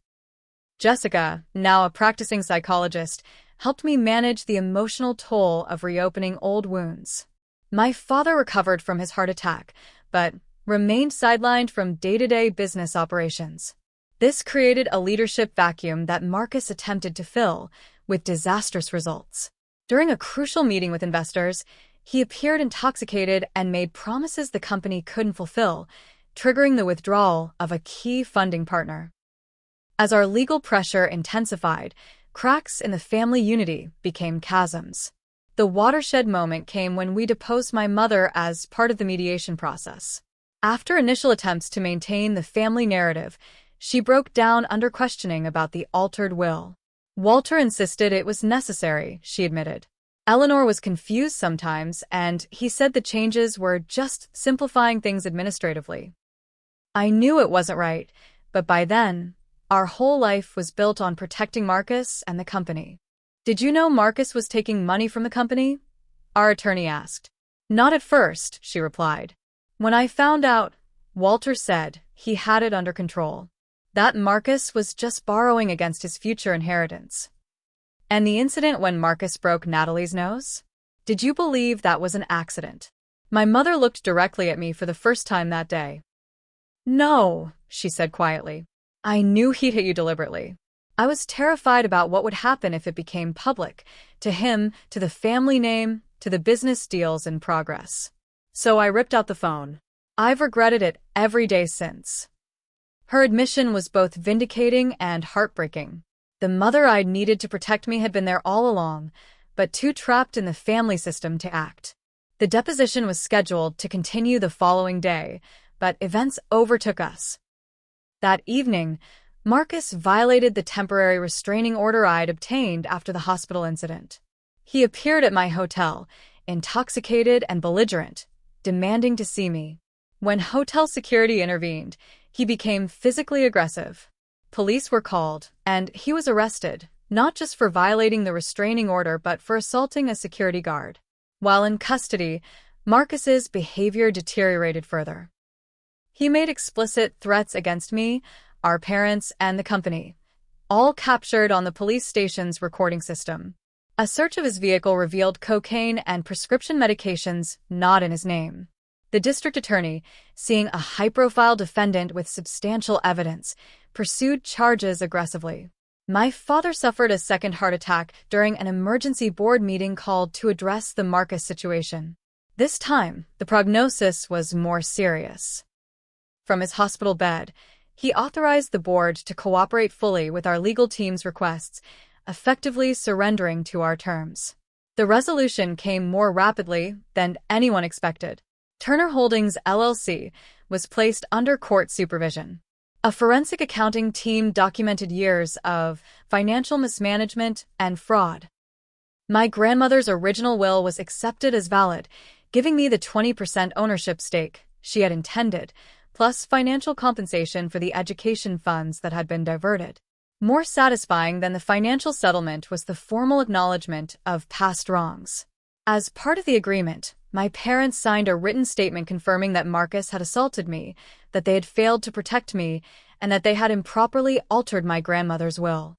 Jessica, now a practicing psychologist, helped me manage the emotional toll of reopening old wounds. My father recovered from his heart attack, but remained sidelined from day-to-day business operations. This created a leadership vacuum that Marcus attempted to fill, with disastrous results. During a crucial meeting with investors, he appeared intoxicated and made promises the company couldn't fulfill, triggering the withdrawal of a key funding partner. As our legal pressure intensified, cracks in the family unity became chasms. The watershed moment came when we deposed my mother as part of the mediation process. After initial attempts to maintain the family narrative, she broke down under questioning about the altered will. Walter insisted it was necessary, she admitted. Eleanor was confused sometimes, and he said the changes were just simplifying things administratively. I knew it wasn't right, but by then, our whole life was built on protecting Marcus and the company. "Did you know Marcus was taking money from the company?" our attorney asked. "Not at first," she replied. "When I found out," Walter said, "he had it under control. That Marcus was just borrowing against his future inheritance." "And the incident when Marcus broke Natalie's nose? Did you believe that was an accident?" My mother looked directly at me for the first time that day. "No," she said quietly. "I knew he'd hit you deliberately. I was terrified about what would happen if it became public, to him, to the family name, to the business deals in progress. So I ripped out the phone. I've regretted it every day since." Her admission was both vindicating and heartbreaking. The mother I'd needed to protect me had been there all along, but too trapped in the family system to act. The deposition was scheduled to continue the following day, but events overtook us. That evening, Marcus violated the temporary restraining order I'd obtained after the hospital incident. He appeared at my hotel, intoxicated and belligerent, demanding to see me. When hotel security intervened, he became physically aggressive. Police were called, and he was arrested, not just for violating the restraining order but for assaulting a security guard. While in custody, Marcus's behavior deteriorated further. He made explicit threats against me, our parents, and the company, all captured on the police station's recording system. A search of his vehicle revealed cocaine and prescription medications not in his name. The district attorney, seeing a high-profile defendant with substantial evidence, pursued charges aggressively. My father suffered a second heart attack during an emergency board meeting called to address the Marcus situation. This time, the prognosis was more serious. From his hospital bed, he authorized the board to cooperate fully with our legal team's requests, effectively surrendering to our terms. The resolution came more rapidly than anyone expected. Turner Holdings, LLC, was placed under court supervision. A forensic accounting team documented years of financial mismanagement and fraud. My grandmother's original will was accepted as valid, giving me the 20% ownership stake she had intended, plus financial compensation for the education funds that had been diverted. More satisfying than the financial settlement was the formal acknowledgement of past wrongs. As part of the agreement, my parents signed a written statement confirming that Marcus had assaulted me, that they had failed to protect me, and that they had improperly altered my grandmother's will.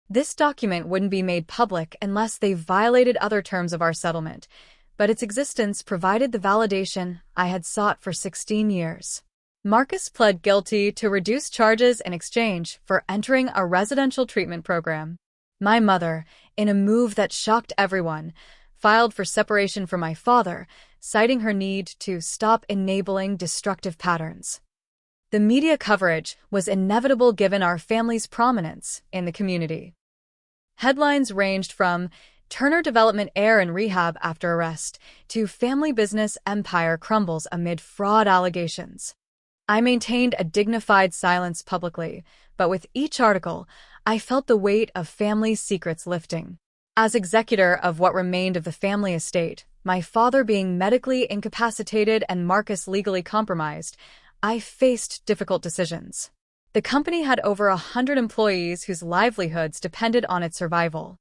This document wouldn't be made public unless they violated other terms of our settlement, but its existence provided the validation I had sought for 16 years. Marcus pled guilty to reduced charges in exchange for entering a residential treatment program. My mother, in a move that shocked everyone, filed for separation from my father, citing her need to stop enabling destructive patterns. The media coverage was inevitable given our family's prominence in the community. Headlines ranged from Turner development heir in rehab after arrest to family business empire crumbles amid fraud allegations. I maintained a dignified silence publicly, but with each article, I felt the weight of family secrets lifting. As executor of what remained of the family estate, my father being medically incapacitated and Marcus legally compromised, I faced difficult decisions. The company had over 100 employees whose livelihoods depended on its survival.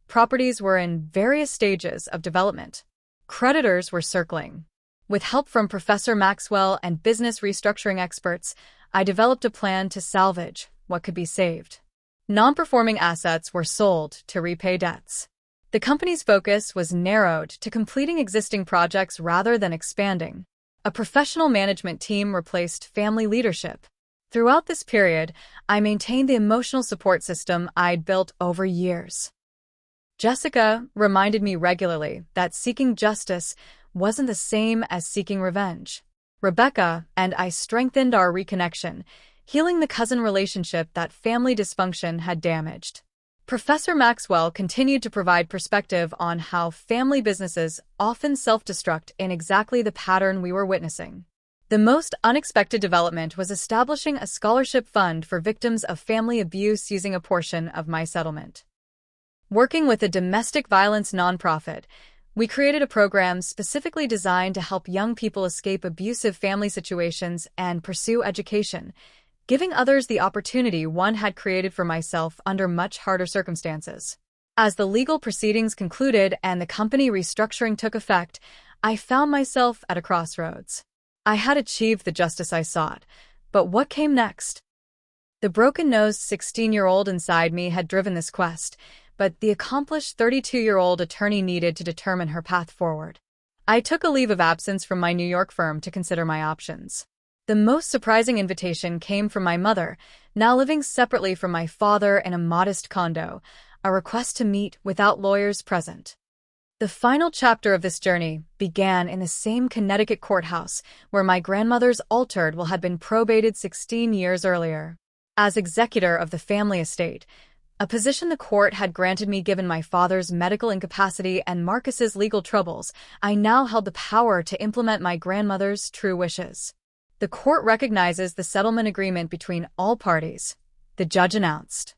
Properties were in various stages of development. Creditors were circling. With help from Professor Maxwell and business restructuring experts, I developed a plan to salvage what could be saved. Non-performing assets were sold to repay debts. The company's focus was narrowed to completing existing projects rather than expanding. A professional management team replaced family leadership. Throughout this period, I maintained the emotional support system I'd built over years. Jessica reminded me regularly that seeking justice wasn't the same as seeking revenge. Rebecca and I strengthened our reconnection, healing the cousin relationship that family dysfunction had damaged. Professor Maxwell continued to provide perspective on how family businesses often self-destruct in exactly the pattern we were witnessing. The most unexpected development was establishing a scholarship fund for victims of family abuse using a portion of my settlement. Working with a domestic violence nonprofit, we created a program specifically designed to help young people escape abusive family situations and pursue education, giving others the opportunity one had created for myself under much harder circumstances. As the legal proceedings concluded and the company restructuring took effect, I found myself at a crossroads. I had achieved the justice I sought, but what came next? The broken-nosed 16-year-old inside me had driven this quest, but the accomplished 32-year-old attorney needed to determine her path forward. I took a leave of absence from my New York firm to consider my options. The most surprising invitation came from my mother, now living separately from my father in a modest condo, a request to meet without lawyers present. The final chapter of this journey began in the same Connecticut courthouse where my grandmother's altered will had been probated 16 years earlier. As executor of the family estate, a position the court had granted me given my father's medical incapacity and Marcus's legal troubles, I now held the power to implement my grandmother's true wishes. The court recognizes the settlement agreement between all parties, the judge announced.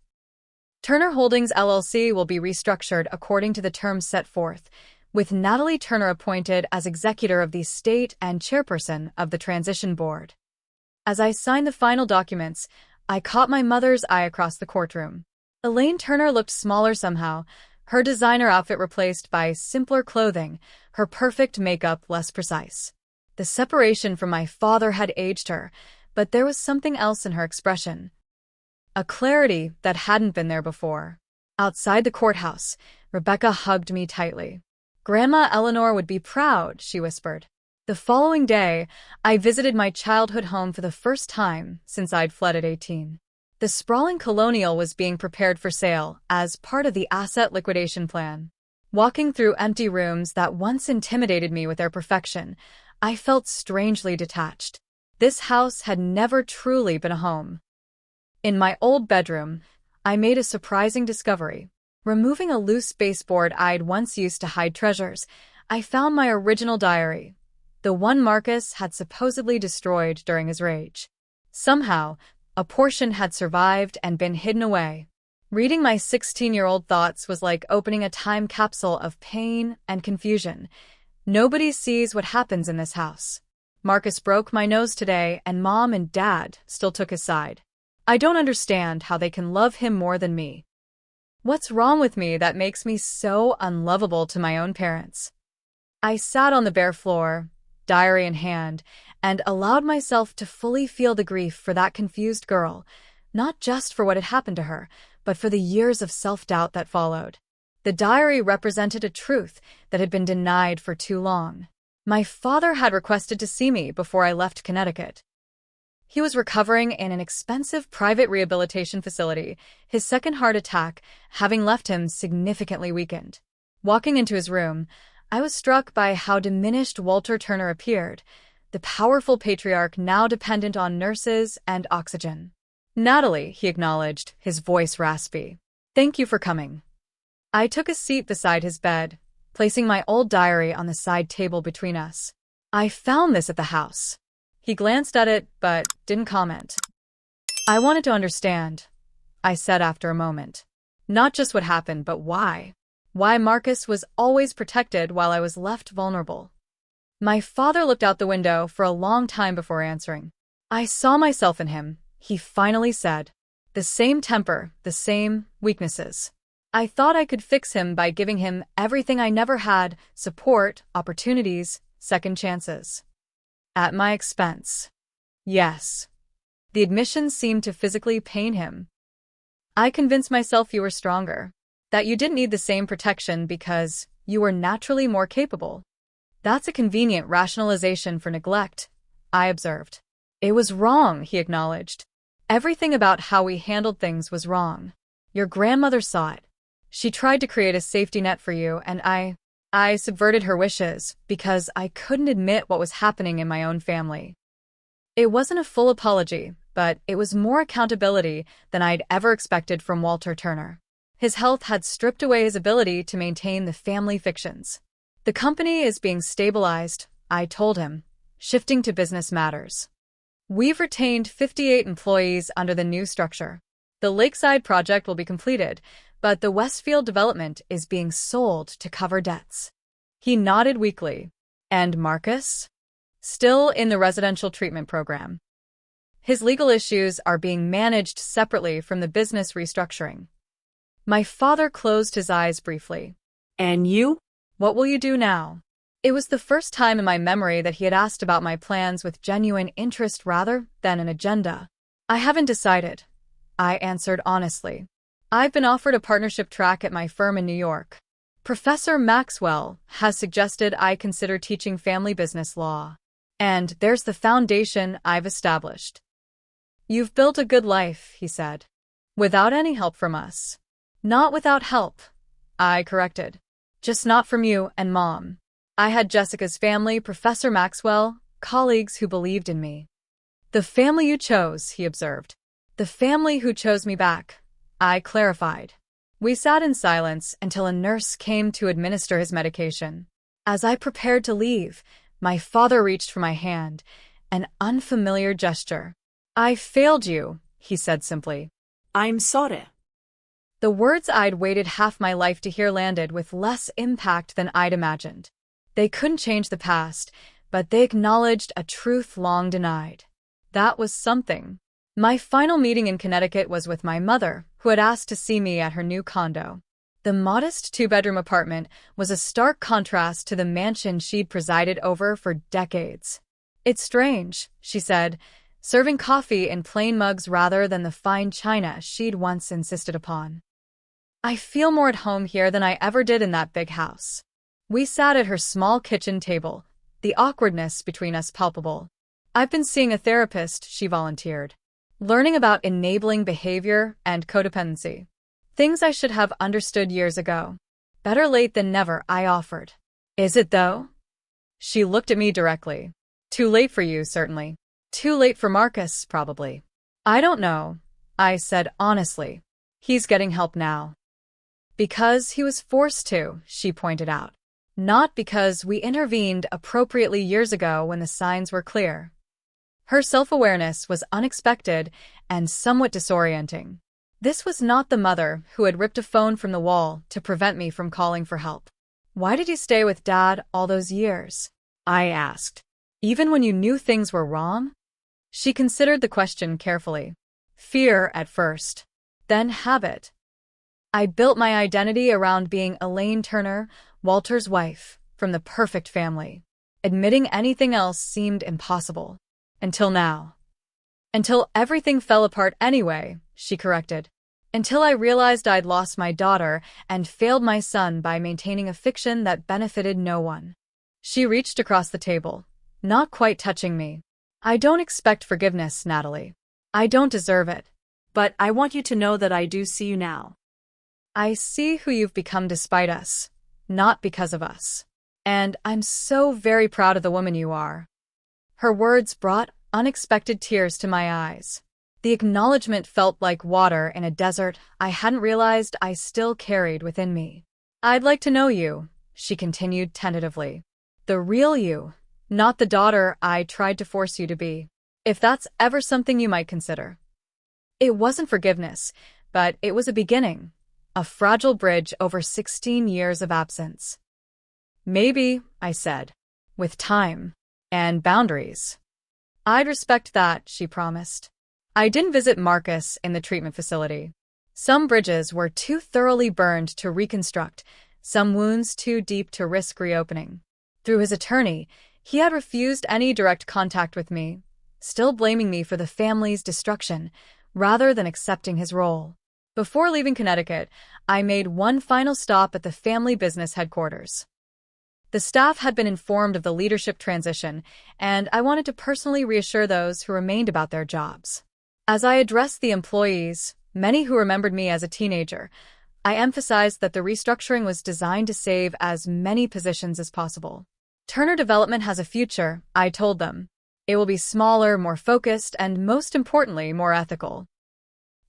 Turner Holdings LLC will be restructured according to the terms set forth, with Natalie Turner appointed as executor of the estate and chairperson of the transition board. As I signed the final documents, I caught my mother's eye across the courtroom. Elaine Turner looked smaller somehow, her designer outfit replaced by simpler clothing, her perfect makeup less precise. The separation from my father had aged her, but there was something else in her expression. A clarity that hadn't been there before. Outside the courthouse, Rebecca hugged me tightly. "Grandma Eleanor would be proud," she whispered. The following day, I visited my childhood home for the first time since I'd fled at 18. The sprawling colonial was being prepared for sale as part of the asset liquidation plan. Walking through empty rooms that once intimidated me with their perfection, I felt strangely detached. This house had never truly been a home. In my old bedroom, I made a surprising discovery. Removing a loose baseboard I'd once used to hide treasures, I found my original diary, the one Marcus had supposedly destroyed during his rage. Somehow, a portion had survived and been hidden away. Reading my 16-year-old thoughts was like opening a time capsule of pain and confusion. Nobody sees what happens in this house. Marcus broke my nose today, and Mom and Dad still took his side. I don't understand how they can love him more than me. What's wrong with me that makes me so unlovable to my own parents? I sat on the bare floor, diary in hand, and allowed myself to fully feel the grief for that confused girl, not just for what had happened to her, but for the years of self-doubt that followed. The diary represented a truth that had been denied for too long. My father had requested to see me before I left Connecticut. He was recovering in an expensive private rehabilitation facility, his second heart attack having left him significantly weakened. Walking into his room, I was struck by how diminished Walter Turner appeared, the powerful patriarch now dependent on nurses and oxygen. "Natalie," he acknowledged, his voice raspy. "Thank you for coming." I took a seat beside his bed, placing my old diary on the side table between us. "I found this at the house." He glanced at it, but didn't comment. "I wanted to understand," I said after a moment. "Not just what happened, but why. Why Marcus was always protected while I was left vulnerable." My father looked out the window for a long time before answering. "I saw myself in him," he finally said. "The same temper, the same weaknesses. I thought I could fix him by giving him everything I never had: support, opportunities, second chances. At my expense." Yes. The admission seemed to physically pain him. "I convinced myself you were stronger, that you didn't need the same protection because you were naturally more capable." "That's a convenient rationalization for neglect," I observed. "It was wrong," he acknowledged. "Everything about how we handled things was wrong. Your grandmother saw it. She tried to create a safety net for you, and I subverted her wishes because I couldn't admit what was happening in my own family." It wasn't a full apology, but it was more accountability than I'd ever expected from Walter Turner. His health had stripped away his ability to maintain the family fictions. "The company is being stabilized," I told him, shifting to business matters. "We've retained 58 employees under the new structure. The Lakeside project will be completed, but the Westfield development is being sold to cover debts." He nodded weakly. "And Marcus?" "Still in the residential treatment program. His legal issues are being managed separately from the business restructuring." My father closed his eyes briefly. "And you?" "What will you do now?" It was the first time in my memory that he had asked about my plans with genuine interest rather than an agenda. "I haven't decided," I answered honestly. "I've been offered a partnership track at my firm in New York. Professor Maxwell has suggested I consider teaching family business law. And there's the foundation I've established." "You've built a good life," he said. "Without any help from us." "Not without help," I corrected. "Just not from you and Mom. I had Jessica's family, Professor Maxwell, colleagues who believed in me." "The family you chose," he observed. "The family who chose me back," I clarified. We sat in silence until a nurse came to administer his medication. As I prepared to leave, my father reached for my hand, an unfamiliar gesture. "I failed you," he said simply. "I'm sorry." The words I'd waited half my life to hear landed with less impact than I'd imagined. They couldn't change the past, but they acknowledged a truth long denied. That was something. My final meeting in Connecticut was with my mother, who had asked to see me at her new condo. The modest two-bedroom apartment was a stark contrast to the mansion she'd presided over for decades. "It's strange," she said, serving coffee in plain mugs rather than the fine china she'd once insisted upon. "I feel more at home here than I ever did in that big house." We sat at her small kitchen table, the awkwardness between us palpable. "I've been seeing a therapist," she volunteered, "learning about enabling behavior and codependency. Things I should have understood years ago." "Better late than never," I offered. "Is it though?" She looked at me directly. "Too late for you, certainly. Too late for Marcus, probably." "I don't know," I said honestly. "He's getting help now." "Because he was forced to," she pointed out. "Not because we intervened appropriately years ago when the signs were clear." Her self-awareness was unexpected and somewhat disorienting. This was not the mother who had ripped a phone from the wall to prevent me from calling for help. "Why did you stay with Dad all those years?" I asked. "Even when you knew things were wrong?" She considered the question carefully. "Fear at first. Then habit. I built my identity around being Elaine Turner, Walter's wife, from the perfect family. Admitting anything else seemed impossible. Until now." "Until everything fell apart anyway," she corrected. "Until I realized I'd lost my daughter and failed my son by maintaining a fiction that benefited no one." She reached across the table, not quite touching me. "I don't expect forgiveness, Natalie. I don't deserve it. But I want you to know that I do see you now." I see who you've become despite us," not because of us. And I'm so very proud of the woman you are." Her words brought unexpected tears to my eyes. The acknowledgement felt like water in a desert I hadn't realized I still carried within me. "I'd like to know you," she continued tentatively. "The real you, not the daughter I tried to force you to be. If that's ever something you might consider." It wasn't forgiveness, but it was a beginning, a fragile bridge over 16 years of absence. "Maybe," I said, "with time and boundaries." "I'd respect that," she promised. I didn't visit Marcus in the treatment facility. Some bridges were too thoroughly burned to reconstruct, some wounds too deep to risk reopening. Through his attorney, he had refused any direct contact with me, still blaming me for the family's destruction, rather than accepting his role. Before leaving Connecticut, I made one final stop at the family business headquarters. The staff had been informed of the leadership transition, and I wanted to personally reassure those who remained about their jobs. As I addressed the employees, many who remembered me as a teenager, I emphasized that the restructuring was designed to save as many positions as possible. Turner Development has a future, I told them. It will be smaller, more focused, and most importantly, more ethical.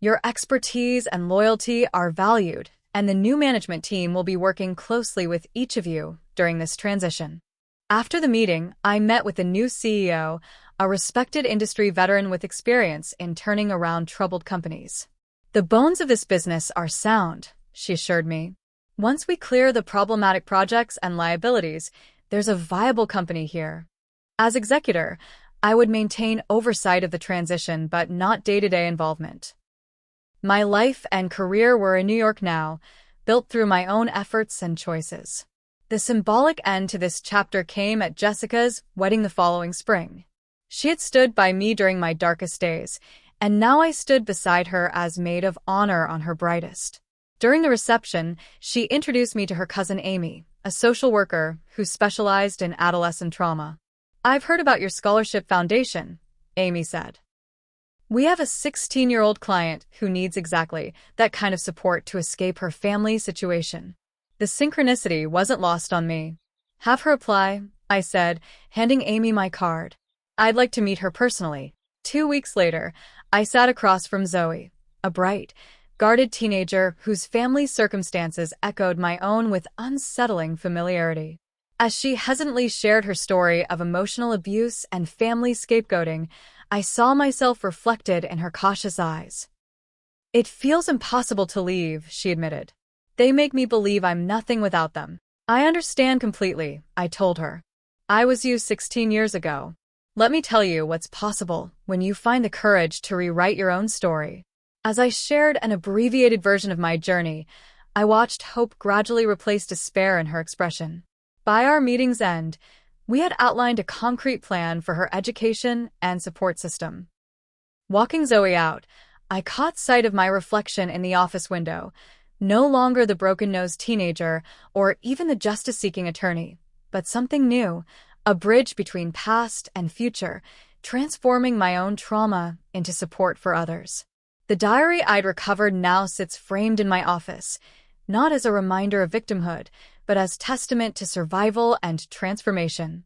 Your expertise and loyalty are valued, and the new management team will be working closely with each of you during this transition. After the meeting, I met with the new CEO, a respected industry veteran with experience in turning around troubled companies. "The bones of this business are sound," she assured me. "Once we clear the problematic projects and liabilities, there's a viable company here." As executor, I would maintain oversight of the transition but not day-to-day involvement. My life and career were in New York now, built through my own efforts and choices. The symbolic end to this chapter came at Jessica's wedding the following spring. She had stood by me during my darkest days, and now I stood beside her as maid of honor on her brightest. During the reception, she introduced me to her cousin Amy, a social worker who specialized in adolescent trauma. "I've heard about your scholarship foundation," Amy said. "We have a 16-year-old client who needs exactly that kind of support to escape her family situation." The synchronicity wasn't lost on me. "Have her apply," I said, handing Amy my card. "I'd like to meet her personally." 2 weeks later, I sat across from Zoe, a bright, guarded teenager whose family circumstances echoed my own with unsettling familiarity. As she hesitantly shared her story of emotional abuse and family scapegoating, I saw myself reflected in her cautious eyes. "It feels impossible to leave," she admitted. "They make me believe I'm nothing without them." "I understand completely," I told her. "I was you 16 years ago. Let me tell you what's possible when you find the courage to rewrite your own story." As I shared an abbreviated version of my journey, I watched hope gradually replace despair in her expression. By our meeting's end, we had outlined a concrete plan for her education and support system. Walking Zoe out, I caught sight of my reflection in the office window, no longer the broken-nosed teenager or even the justice-seeking attorney, but something new, a bridge between past and future, transforming my own trauma into support for others. The diary I'd recovered now sits framed in my office, not as a reminder of victimhood, but as testament to survival and transformation.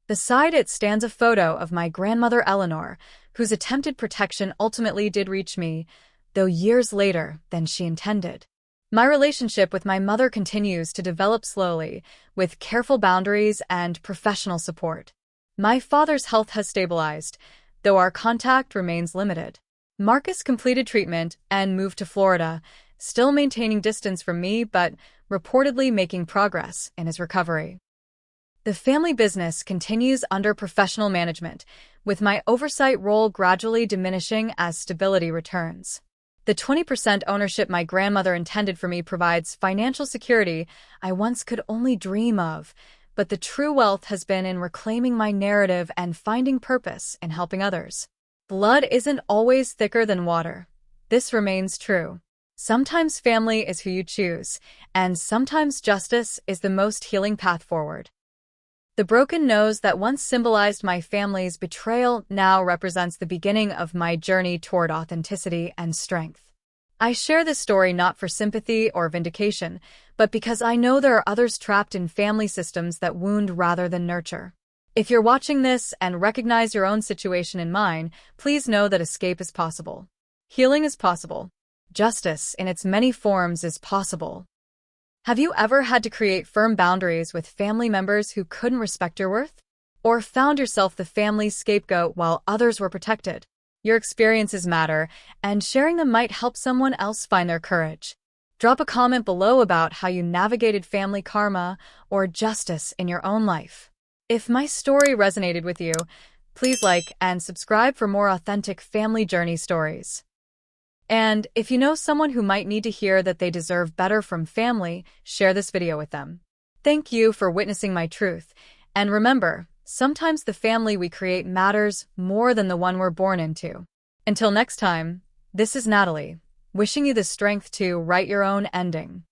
Beside it stands a photo of my grandmother Eleanor, whose attempted protection ultimately did reach me, though years later than she intended. My relationship with my mother continues to develop slowly, with careful boundaries and professional support. My father's health has stabilized, though our contact remains limited. Marcus completed treatment and moved to Florida, still maintaining distance from me but reportedly making progress in his recovery. The family business continues under professional management, with my oversight role gradually diminishing as stability returns. The 20% ownership my grandmother intended for me provides financial security I once could only dream of, but the true wealth has been in reclaiming my narrative and finding purpose in helping others. Blood isn't always thicker than water. This remains true. Sometimes family is who you choose, and sometimes justice is the most healing path forward. The broken nose that once symbolized my family's betrayal now represents the beginning of my journey toward authenticity and strength. I share this story not for sympathy or vindication, but because I know there are others trapped in family systems that wound rather than nurture. If you're watching this and recognize your own situation in mine, please know that escape is possible. Healing is possible. Justice, in its many forms, is possible. Have you ever had to create firm boundaries with family members who couldn't respect your worth? Or found yourself the family scapegoat while others were protected? Your experiences matter, and sharing them might help someone else find their courage. Drop a comment below about how you navigated family karma or justice in your own life. If my story resonated with you, please like and subscribe for more authentic family journey stories. And if you know someone who might need to hear that they deserve better from family, share this video with them. Thank you for witnessing my truth. And remember, sometimes the family we create matters more than the one we're born into. Until next time, this is Natalie, wishing you the strength to write your own ending.